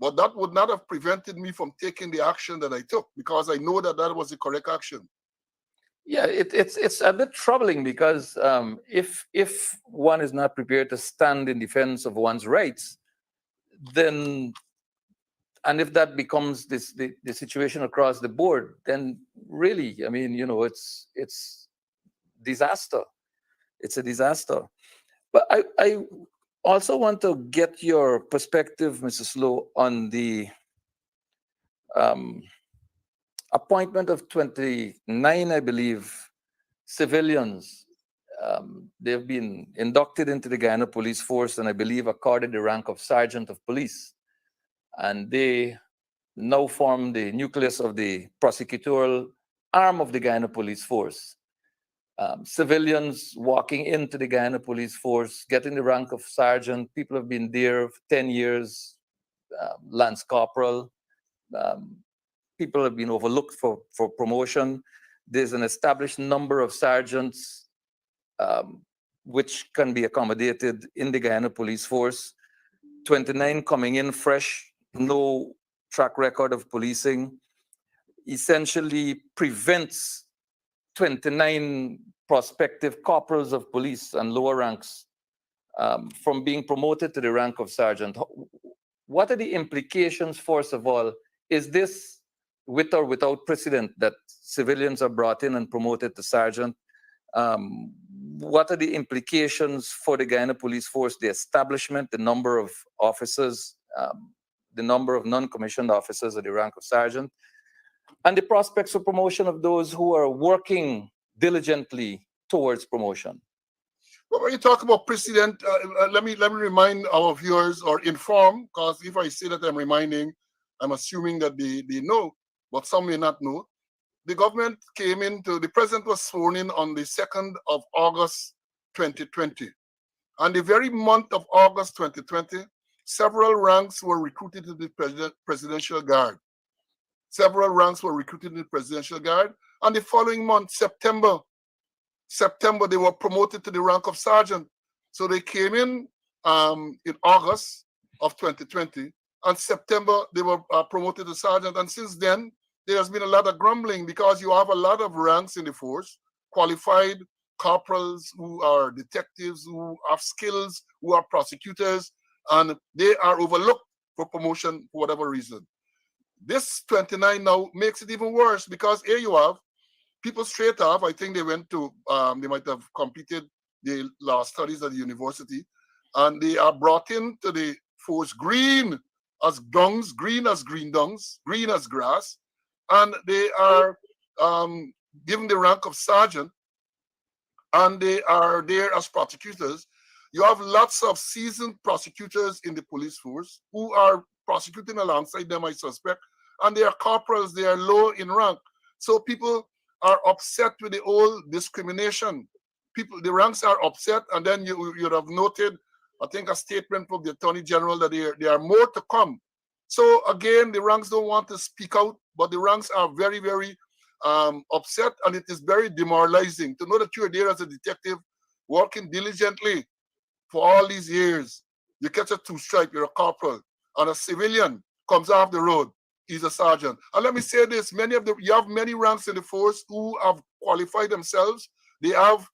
But that would not have prevented me from taking the action that I took, because I know that that was the correct action. Yeah, it's a bit troubling, because if one is not prepared to stand in defense of one's rights, then, and if that becomes the situation across the board, then really, I mean, you know, it's disaster. It's a disaster. But I also want to get your perspective, Mr. Slow, on the appointment of 29, I believe, civilians. They've been inducted into the Guyana Police Force, and I believe accorded the rank of Sergeant of Police. And they now form the nucleus of the prosecutorial arm of the Guyana Police Force. Civilians walking into the Guyana Police Force, getting the rank of sergeant. People have been there for 10 years, Lance Corporal. People have been overlooked for promotion. There's an established number of sergeants which can be accommodated in the Guyana Police Force. 29 coming in fresh, no track record of policing, essentially prevents 29 prospective corporals of police and lower ranks from being promoted to the rank of sergeant. What are the implications, first of all? Is this with or without precedent that civilians are brought in and promoted to sergeant? What are the implications for the Guyana Police Force, the establishment, the number of officers, the number of non-commissioned officers at the rank of sergeant, and the prospects for promotion of those who are working diligently towards promotion? Well, when you talk about precedent, let me remind our viewers, or inform, because if I say that I'm reminding, I'm assuming that they know, but some may not know. The government came into, the president was sworn in on the 2nd of August 2020. And the very month of August 2020, several ranks were recruited to the presidential guard. Several ranks were recruited to the presidential guard. And the following month, September, they were promoted to the rank of sergeant. So they came in August of 2020, and September they were promoted to sergeant. And since then, there has been a lot of grumbling, because you have a lot of ranks in the force, qualified corporals who are detectives, who have skills, who are prosecutors, and they are overlooked for promotion for whatever reason. This 29 now makes it even worse, because here you have people straight off. I think they went to, they might have completed the law studies at the university, and they are brought into the force green as dungs, green as green dungs, green as grass, and they are given the rank of sergeant, and they are there as prosecutors. You have lots of seasoned prosecutors in the police force who are prosecuting alongside them, I suspect, and they are corporals, they are low in rank. So people are upset with the old discrimination. people, the ranks are upset, and then you'd have noted, I think, a statement from the Attorney General that there are more to come. So again, the ranks don't want to speak out, but the ranks are very, very upset, and it is very demoralizing to know that you're there as a detective working diligently for all these years. You catch a two-stripe, you're a corporal, and a civilian comes off the road, he's a sergeant. And let me say this, you have many ranks in the force who have qualified themselves. They have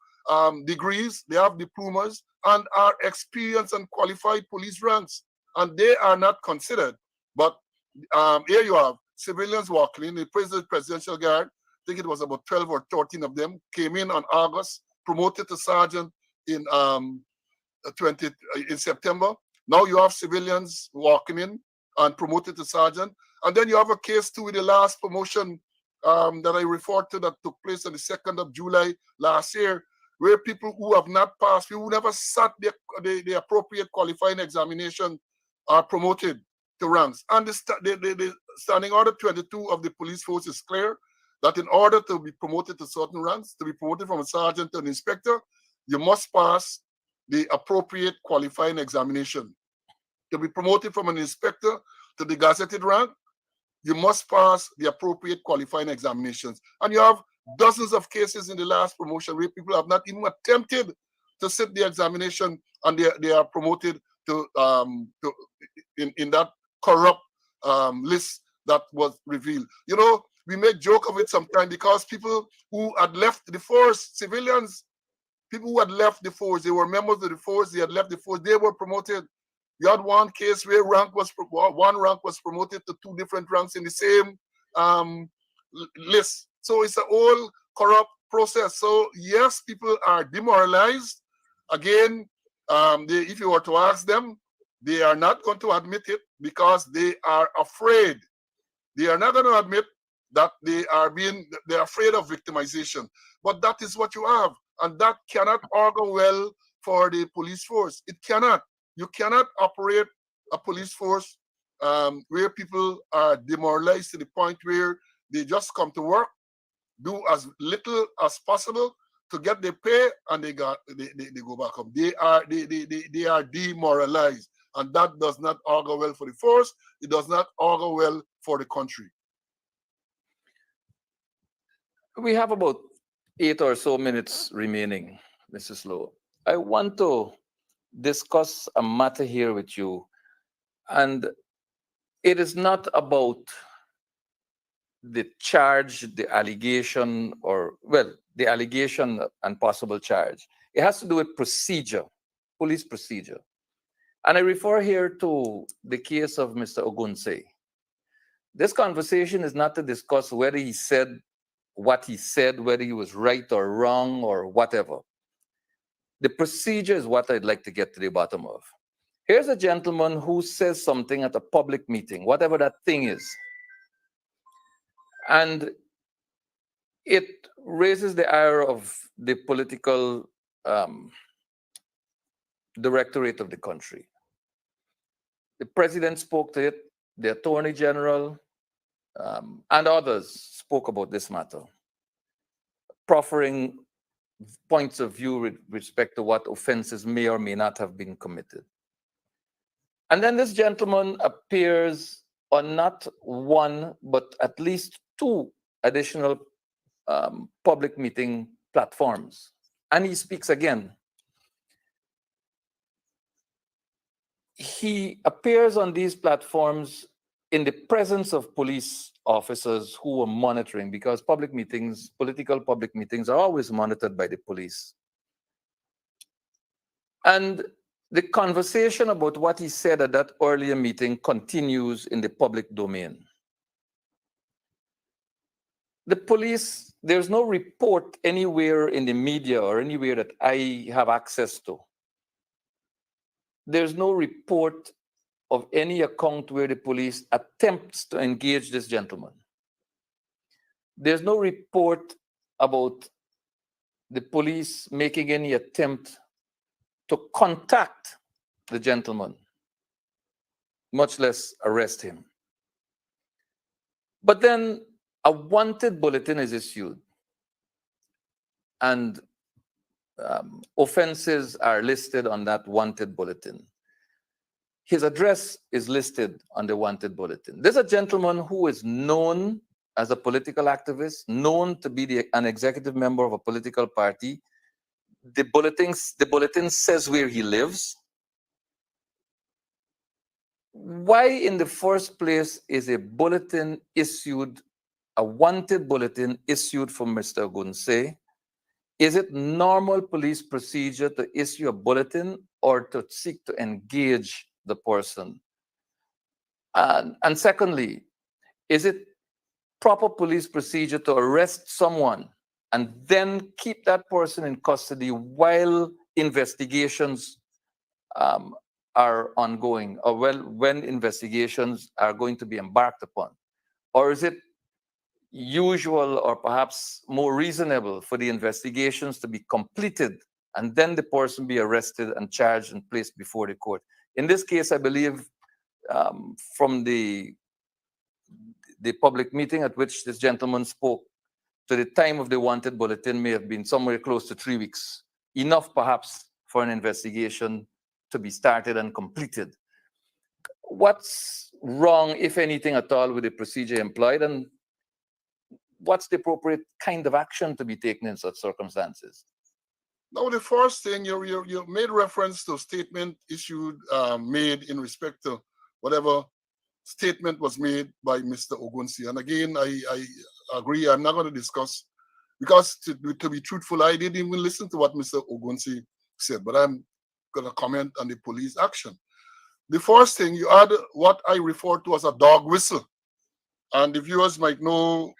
degrees, they have diplomas, and are experienced and qualified police ranks, and they are not considered. But here you have civilians walking in. The presidential guard, I think it was about 12 or 13 of them, came in on August, promoted to sergeant in September. Now you have civilians walking in and promoted to sergeant. And then you have a case too with the last promotion that I referred to that took place on the 2nd of July last year, where people who have not passed, who never sat the appropriate qualifying examination, are promoted to ranks. And the Standing Order 22 of the police force is clear that in order to be promoted to certain ranks, to be promoted from a sergeant to an inspector, you must pass the appropriate qualifying examination. To be promoted from an inspector to the gazetted rank, you must pass the appropriate qualifying examinations. And you have dozens of cases in the last promotion where people have not even attempted to sit the examination, and they are promoted to in that corrupt list that was revealed. You know, we make joke of it sometimes because people who had left the force, civilians, people who had left the force, they were members of the force, they had left the force, they were promoted. You had one case where one rank was promoted to 2 different ranks in the same list. So it's a whole corrupt process. So yes, people are demoralized. Again, if you were to ask them, they are not going to admit it because they are afraid. They are not going to admit that they're afraid of victimization. But that is what you have. And that cannot augur well for the police force. It cannot. You cannot operate a police force where people are demoralized to the point where they just come to work, do as little as possible to get their pay, and they go back home. They are demoralized, and that does not augur well for the force. It does not augur well for the country. We have about 8 or so minutes remaining, Mrs. Lowe. I want to discuss a matter here with you, and it is not about the charge, the allegation, or, well, the allegation and possible charge. It has to do with procedure, police procedure. And I refer here to the case of Mr. Ogunse. This conversation is not to discuss whether he said what he said, whether he was right or wrong or whatever. The procedure is what I'd like to get to the bottom of. Here's a gentleman who says something at a public meeting, whatever that thing is. And it raises the ire of the political directorate of the country. The president spoke to it, the attorney general, and others spoke about this matter, proffering points of view with respect to what offenses may or may not have been committed. And then this gentleman appears on not one, but at least 2 additional public meeting platforms. And he speaks again. He appears on these platforms in the presence of police officers who were monitoring, because public meetings, political public meetings, are always monitored by the police. And the conversation about what he said at that earlier meeting continues in the public domain. The police, there's no report anywhere in the media or anywhere that I have access to. There's no report of any account where the police attempts to engage this gentleman. There's no report about the police making any attempt to contact the gentleman, much less arrest him. But then a wanted bulletin is issued, and offenses are listed on that wanted bulletin. His address is listed on the wanted bulletin. There's a gentleman who is known as a political activist, known to be an executive member of a political party. The bulletin says where he lives. Why in the first place is a bulletin issued, a wanted bulletin issued for Mr. Ogunse? Is it normal police procedure to issue a bulletin or to seek to engage the person? And secondly, is it proper police procedure to arrest someone and then keep that person in custody while investigations are ongoing, or when investigations are going to be embarked upon? Or is it usual or perhaps more reasonable for the investigations to be completed and then the person be arrested and charged and placed before the court? In this case, I believe from the public meeting at which this gentleman spoke to the time of the wanted bulletin may have been somewhere close to 3 weeks, enough perhaps for an investigation to be started and completed. What's wrong, if anything at all, with the procedure employed, and what's the appropriate kind of action to be taken in such circumstances? Now, the first thing, you made reference to statement issued, made in respect to whatever statement was made by Mr. Ogunse. And again, I agree, I'm not going to discuss, because to be truthful, I didn't even listen to what Mr. Ogunse said, but I'm going to comment on the police action. The first thing, you had what I refer to as a dog whistle. And the viewers might know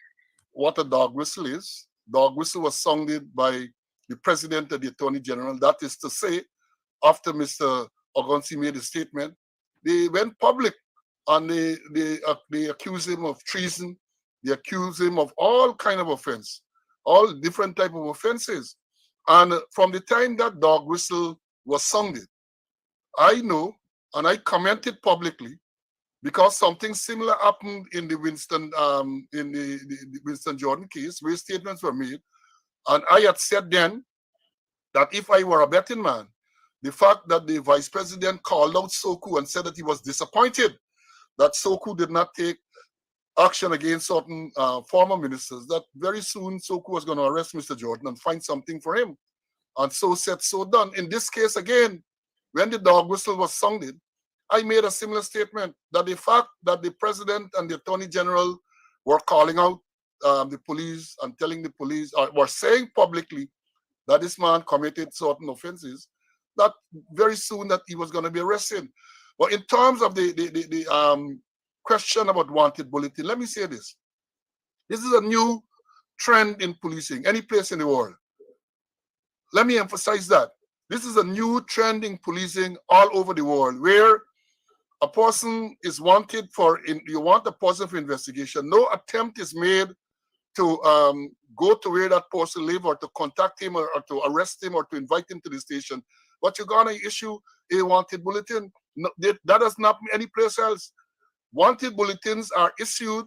what a dog whistle is. Dog whistle was sounded by the President and the Attorney General. That is to say, after Mr. Ogunse made a statement, they went public and they accused him of treason. They accused him of all kind of offense, all different type of offenses. And from the time that dog whistle was sounded, I know, and I commented publicly, because something similar happened in the Winston Winston Jordan case, where statements were made, and I had said then that if I were a betting man, the fact that the Vice President called out Soku and said that he was disappointed that Soku did not take action against certain former ministers, that very soon Soku was going to arrest Mr. Jordan and find something for him. And so said, so done. In this case, again, when the dog whistle was sounded, I made a similar statement that the fact that the President and the Attorney General were calling out the police and telling the police, or were saying publicly that this man committed certain offenses, that very soon that he was going to be arrested. But in terms of the question about wanted bulletin, let me say this. This is a new trend in policing, any place in the world. Let me emphasize that. This is a new trend in policing all over the world, where a person is wanted for, you want a person for investigation. No attempt is made to go to where that person lives, or to contact him, or to arrest him, or to invite him to the station. But you're going to issue a wanted bulletin. No, that does not mean any place else. Wanted bulletins are issued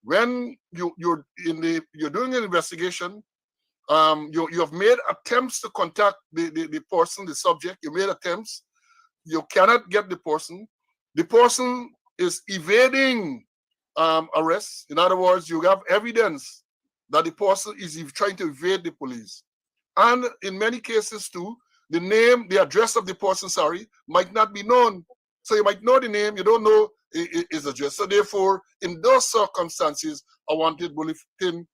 when you're doing an investigation. You have made attempts to contact the person, the subject. You made attempts. You cannot get the person. The person is evading arrest. In other words, you have evidence that the person is trying to evade the police. And in many cases too, the name, the address of the person, might not be known. So you might know the name, you don't know his address. So therefore, in those circumstances, a wanted bulletin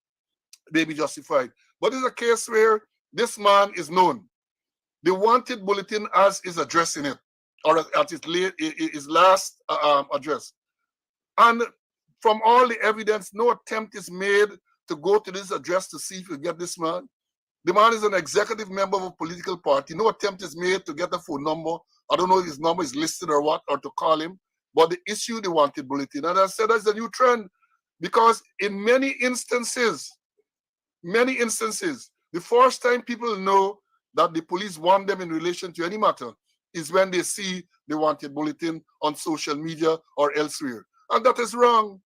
may be justified. But it's a case where this man is known. The wanted bulletin has his address in it, or at his last address. And from all the evidence, no attempt is made to go to this address to see if you get this man. The man is an executive member of a political party. No attempt is made to get a phone number. I don't know if his number is listed or what, or to call him, but they issue the wanted bulletin. And I said that's a new trend, because in many instances, the first time people know that the police want them in relation to any matter is when they see the wanted bulletin on social media or elsewhere. And that is wrong.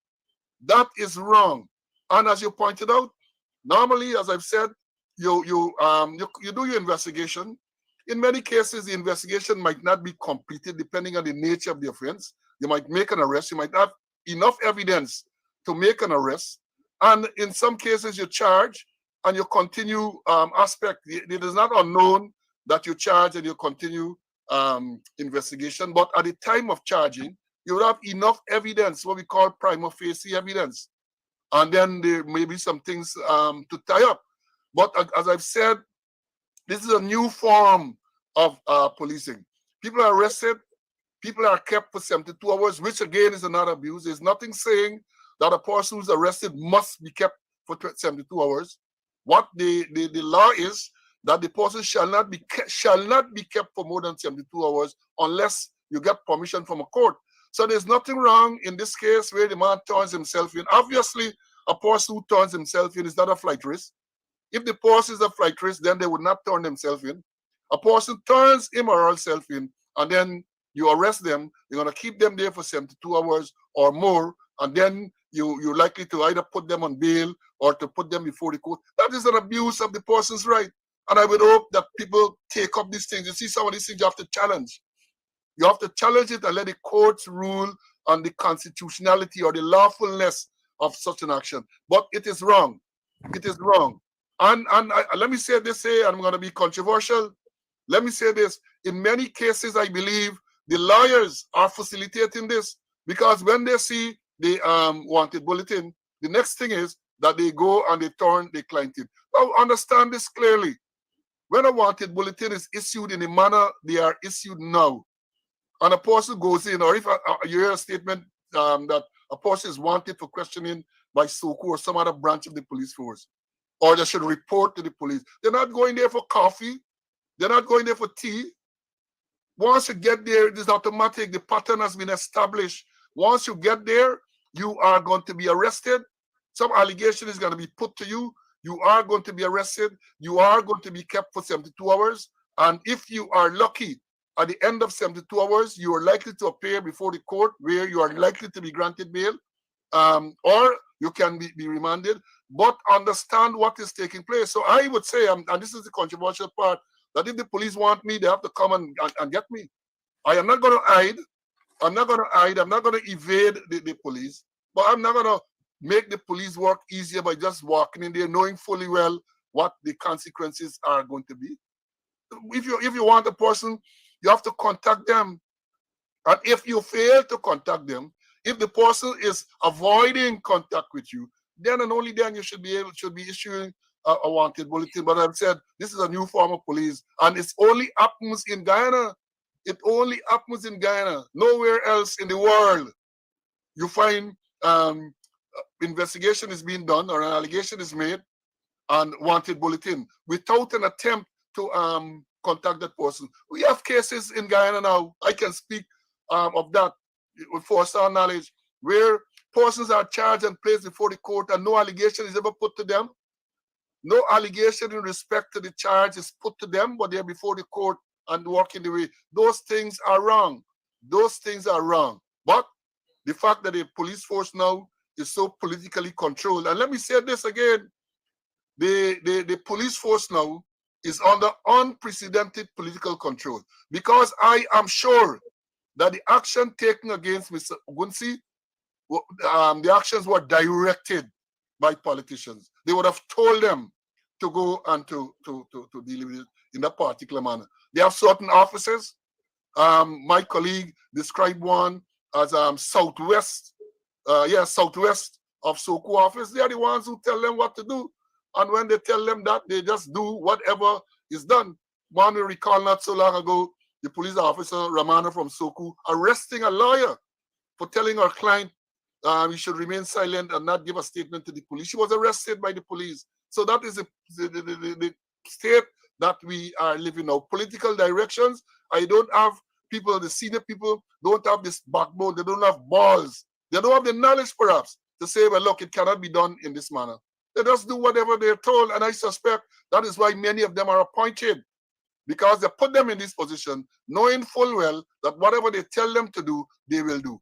That is wrong. And as you pointed out, normally, as I've said, you do your investigation. In many cases, the investigation might not be completed depending on the nature of the offense. You might make an arrest. You might have enough evidence to make an arrest. And in some cases, you charge and you continue aspect. It is not unknown that you charge and you continue investigation. But at the time of charging, you would have enough evidence, what we call prima facie evidence. And then there may be some things to tie up. But as I've said, this is a new form of policing. People are arrested, people are kept for 72 hours, which again is another abuse. There's nothing saying that a person who's arrested must be kept for 72 hours. What the law is that the person shall not be kept for more than 72 hours unless you get permission from a court. So there's nothing wrong in this case where the man turns himself in. Obviously, a person who turns himself in is not a flight risk. If the person is a flight risk, then they would not turn themselves in. A person turns him or herself in, and then you arrest them. You're going to keep them there for 72 hours or more, and then you're likely to either put them on bail or to put them before the court. That is an abuse of the person's right. And I would hope that people take up these things. You see, some of these things you have to challenge. You have to challenge it and let the courts rule on the constitutionality or the lawfulness of such an action. But it is wrong. It is wrong. And let me say this here, I'm going to be controversial. Let me say this. In many cases, I believe the lawyers are facilitating this because when they see the wanted bulletin, the next thing is that they go and they turn the client in. Now, understand this clearly. When a wanted bulletin is issued in the manner they are issued now, and a person goes in, or if you hear a statement that a person is wanted for questioning by SOCO or some other branch of the police force, or they should report to the police. They're not going there for coffee. They're not going there for tea. Once you get there, it is automatic. The pattern has been established. Once you get there, you are going to be arrested. Some allegation is going to be put to you. You are going to be arrested. You are going to be kept for 72 hours. And if you are lucky, at the end of 72 hours, you are likely to appear before the court where you are likely to be granted bail, or you can be remanded. But understand what is taking place. So I would say, and this is the controversial part, that if the police want me, they have to come and get me. I am not going to hide. I'm not going to hide. I'm not going to evade the police. But I'm not going to make the police work easier by just walking in there knowing fully well what the consequences are going to be. If you want a person, you have to contact them. And if you fail to contact them, if the person is avoiding contact with you, then and only then you should be issuing a wanted bulletin. But I've said this is a new form of police, and it only happens in Guyana. It only happens in Guyana. Nowhere else in the world you find investigation is being done or an allegation is made and wanted bulletin without an attempt to contact that person. We have cases in Guyana now. I can speak of that with first-hand knowledge, where persons are charged and placed before the court and no allegation is ever put to them. No allegation in respect to the charge is put to them, but they're before the court and walking the way. Those things are wrong. Those things are wrong. But the fact that the police force now is so politically controlled, and let me say this again, the police force now is under unprecedented political control, because I am sure that the action taken against Mr. Ogunsi, the actions were directed by politicians. They would have told them to go and to deal with it in that particular manner. They have certain officers. My colleague described one as southwest of SOCO office. They are the ones who tell them what to do. And when they tell them that, they just do whatever is done. One we recall not so long ago, the police officer, Ramana from SOCO, arresting a lawyer for telling our client he should remain silent and not give a statement to the police. She was arrested by the police. So that is the state that we are living now. Political directions. I don't have people, the senior people don't have this backbone. They don't have balls. They don't have the knowledge, perhaps, to say, well, look, it cannot be done in this manner. They just do whatever they're told. And I suspect that is why many of them are appointed, because they put them in this position, knowing full well that whatever they tell them to do, they will do.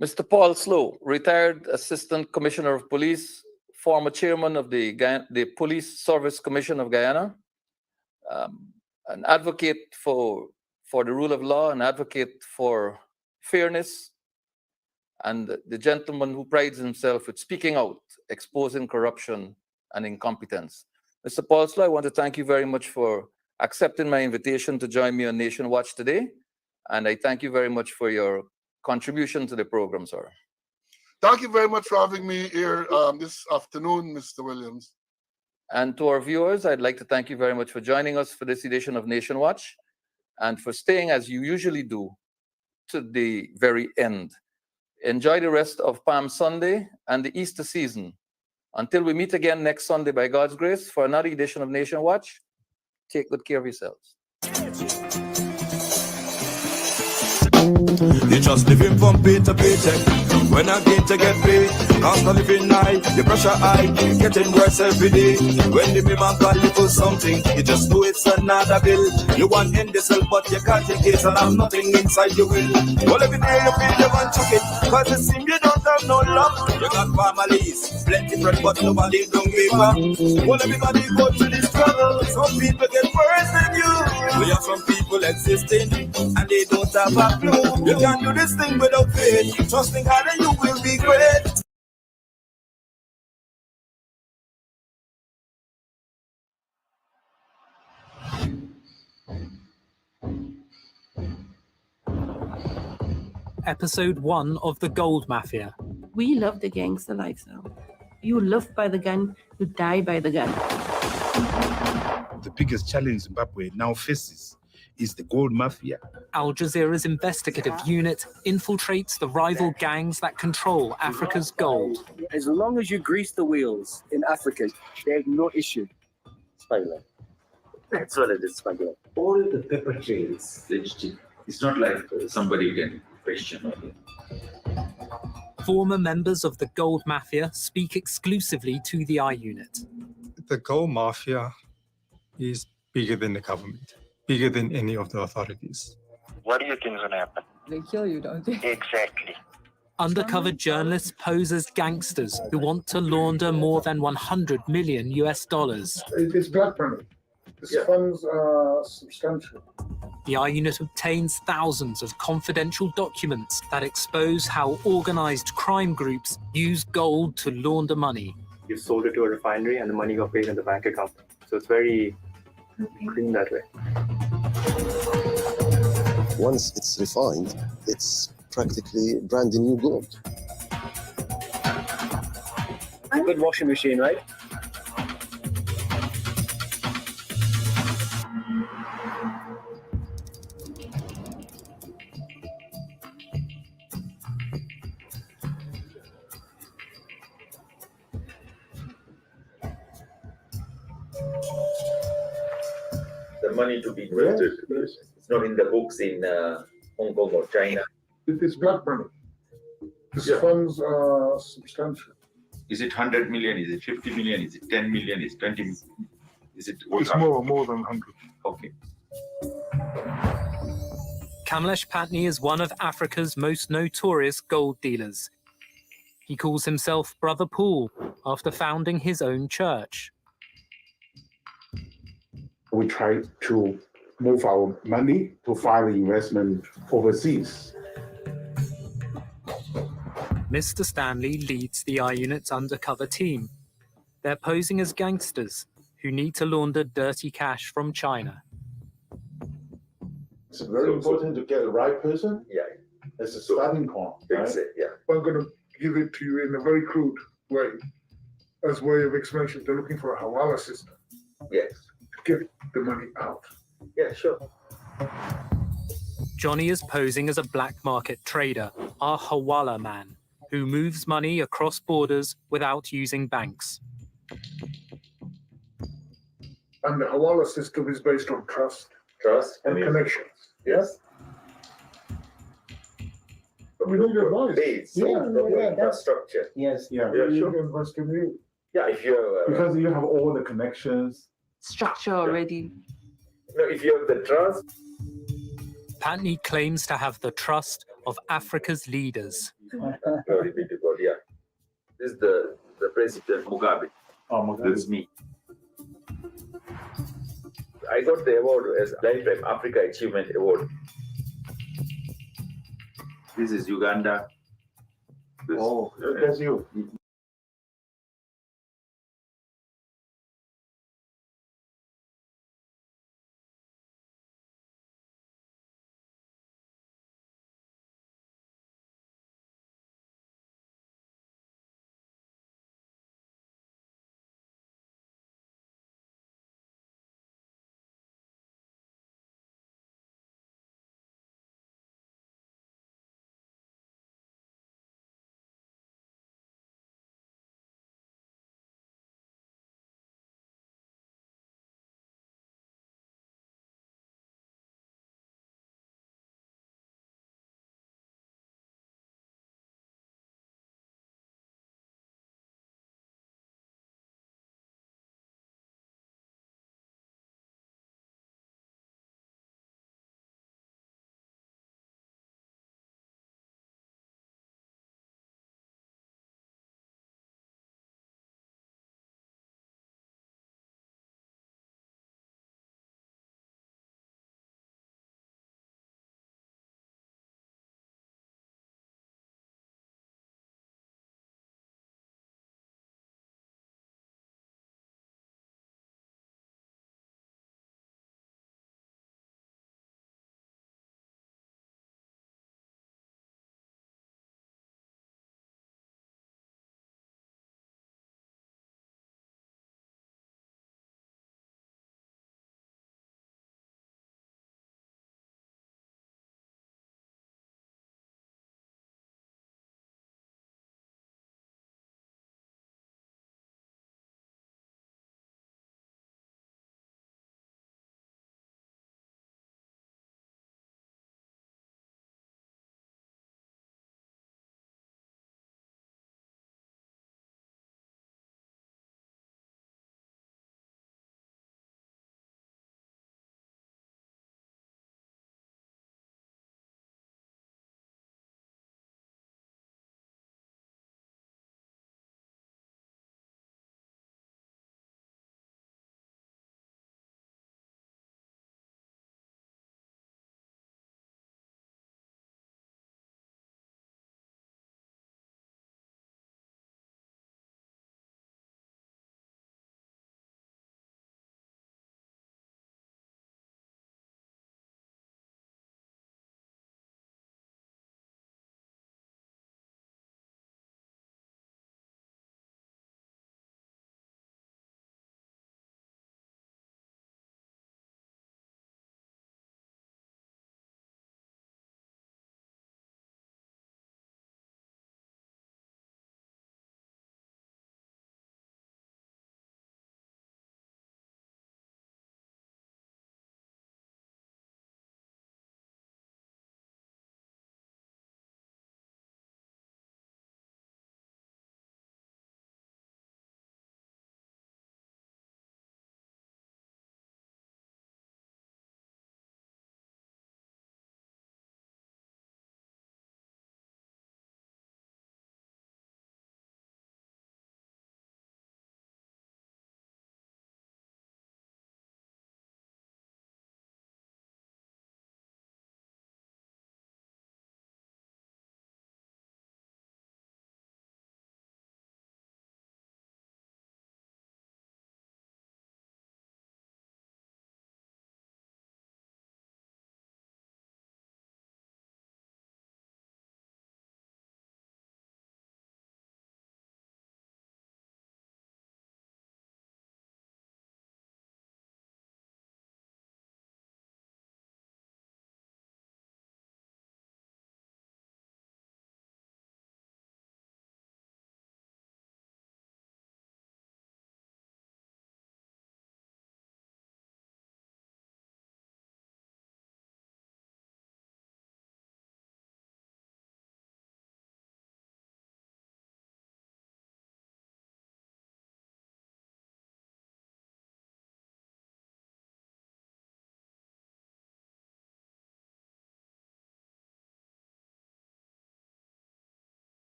Mr. Paul Slow, retired Assistant Commissioner of Police, former chairman of the Police Service Commission of Guyana, an advocate for the rule of law, an advocate for fairness, and the gentleman who prides himself with speaking out, exposing corruption and incompetence. Mr. Paulslow, I want to thank you very much for accepting my invitation to join me on Nation Watch today. And I thank you very much for your contribution to the program, sir. Thank you very much for having me here this afternoon, Mr. Williams. And to our viewers, I'd like to thank you very much for joining us for this edition of Nation Watch and for staying as you usually do to the very end. Enjoy the rest of Palm Sunday and the Easter season. Until we meet again next Sunday, by God's grace, for another edition of Nation Watch, take good care of yourselves. You just living from pay to paycheck. When I get to get paid, cost of living high, the pressure high, getting worse every day. When the man call you for something, you just know it's another bill. You want end the cell, but you can't take it and have nothing inside your will. Well, every day you feel you want chuck it, cause it seems you don't have no luck. You got families, plenty friends, but nobody don't give up. Well, everybody go through this struggle. Some people get worse than you. We have some people existing, and they don't have a clue. You can't do this thing without faith. Trusting God and you will be great. Episode 1 of The Gold Mafia. We love the gangster lifestyle. You live by the gun, you die by the gun. The biggest challenge Zimbabwe now faces is the gold mafia. Al Jazeera's investigative unit infiltrates the rival gangs that control Africa's gold. As long as you grease the wheels in Africa, there's no issue. Smuggling. That's what it is, smuggling. All the paper trails legitimate. It's not like somebody can question it. Former members of the Gold Mafia speak exclusively to the I Unit. The gold mafia is bigger than the government, bigger than any of the authorities. What do you think is going to happen? They kill you, don't they? Exactly. Undercover journalists pose as gangsters who want to launder more than $100 million. It's black money. The funds are substantial. The I Unit obtains thousands of confidential documents that expose how organized crime groups use gold to launder money. You sold it to a refinery and the money got paid in the bank account. So it's very clean that way. Once it's refined, it's practically brand new gold. A good washing machine, right? The money to be invested, it's not in the books in Hong Kong or China. It is black money. The funds are substantial. Is it 100 million? Is it 50 million? Is it 10 million? Is it 20 million? Is it It's more than 100. Okay. Kamlesh Patni is one of Africa's most notorious gold dealers. He calls himself Brother Paul after founding his own church. We try to move our money to find investment overseas. Mr. Stanley leads the I Unit's undercover team. They're posing as gangsters who need to launder dirty cash from China. It's very important to get the right person. Yeah. As a starting point. Right? Yeah. I'm going to give it to you in a very crude way. As a way of explanation, they're looking for a Hawala system. Yes. To get the money out. Yeah, sure. Johnny is posing as a black market trader, our Hawala man, who moves money across borders without using banks. And the Hawala system is based on trust. Trust and connections. Yes. But we need advice. Base. Infrastructure. Yes. Yeah. Yeah, sure. Invest in you. Yeah, if you because you have all the connections. Structure already. No, if you have the trust. Patni claims to have the trust of Africa's leaders. Glory be to God, yeah. This is the the President Mugabe. Oh, my This is me. I got the award as Lifetime Africa Achievement Award. This is Uganda. Oh, that's you.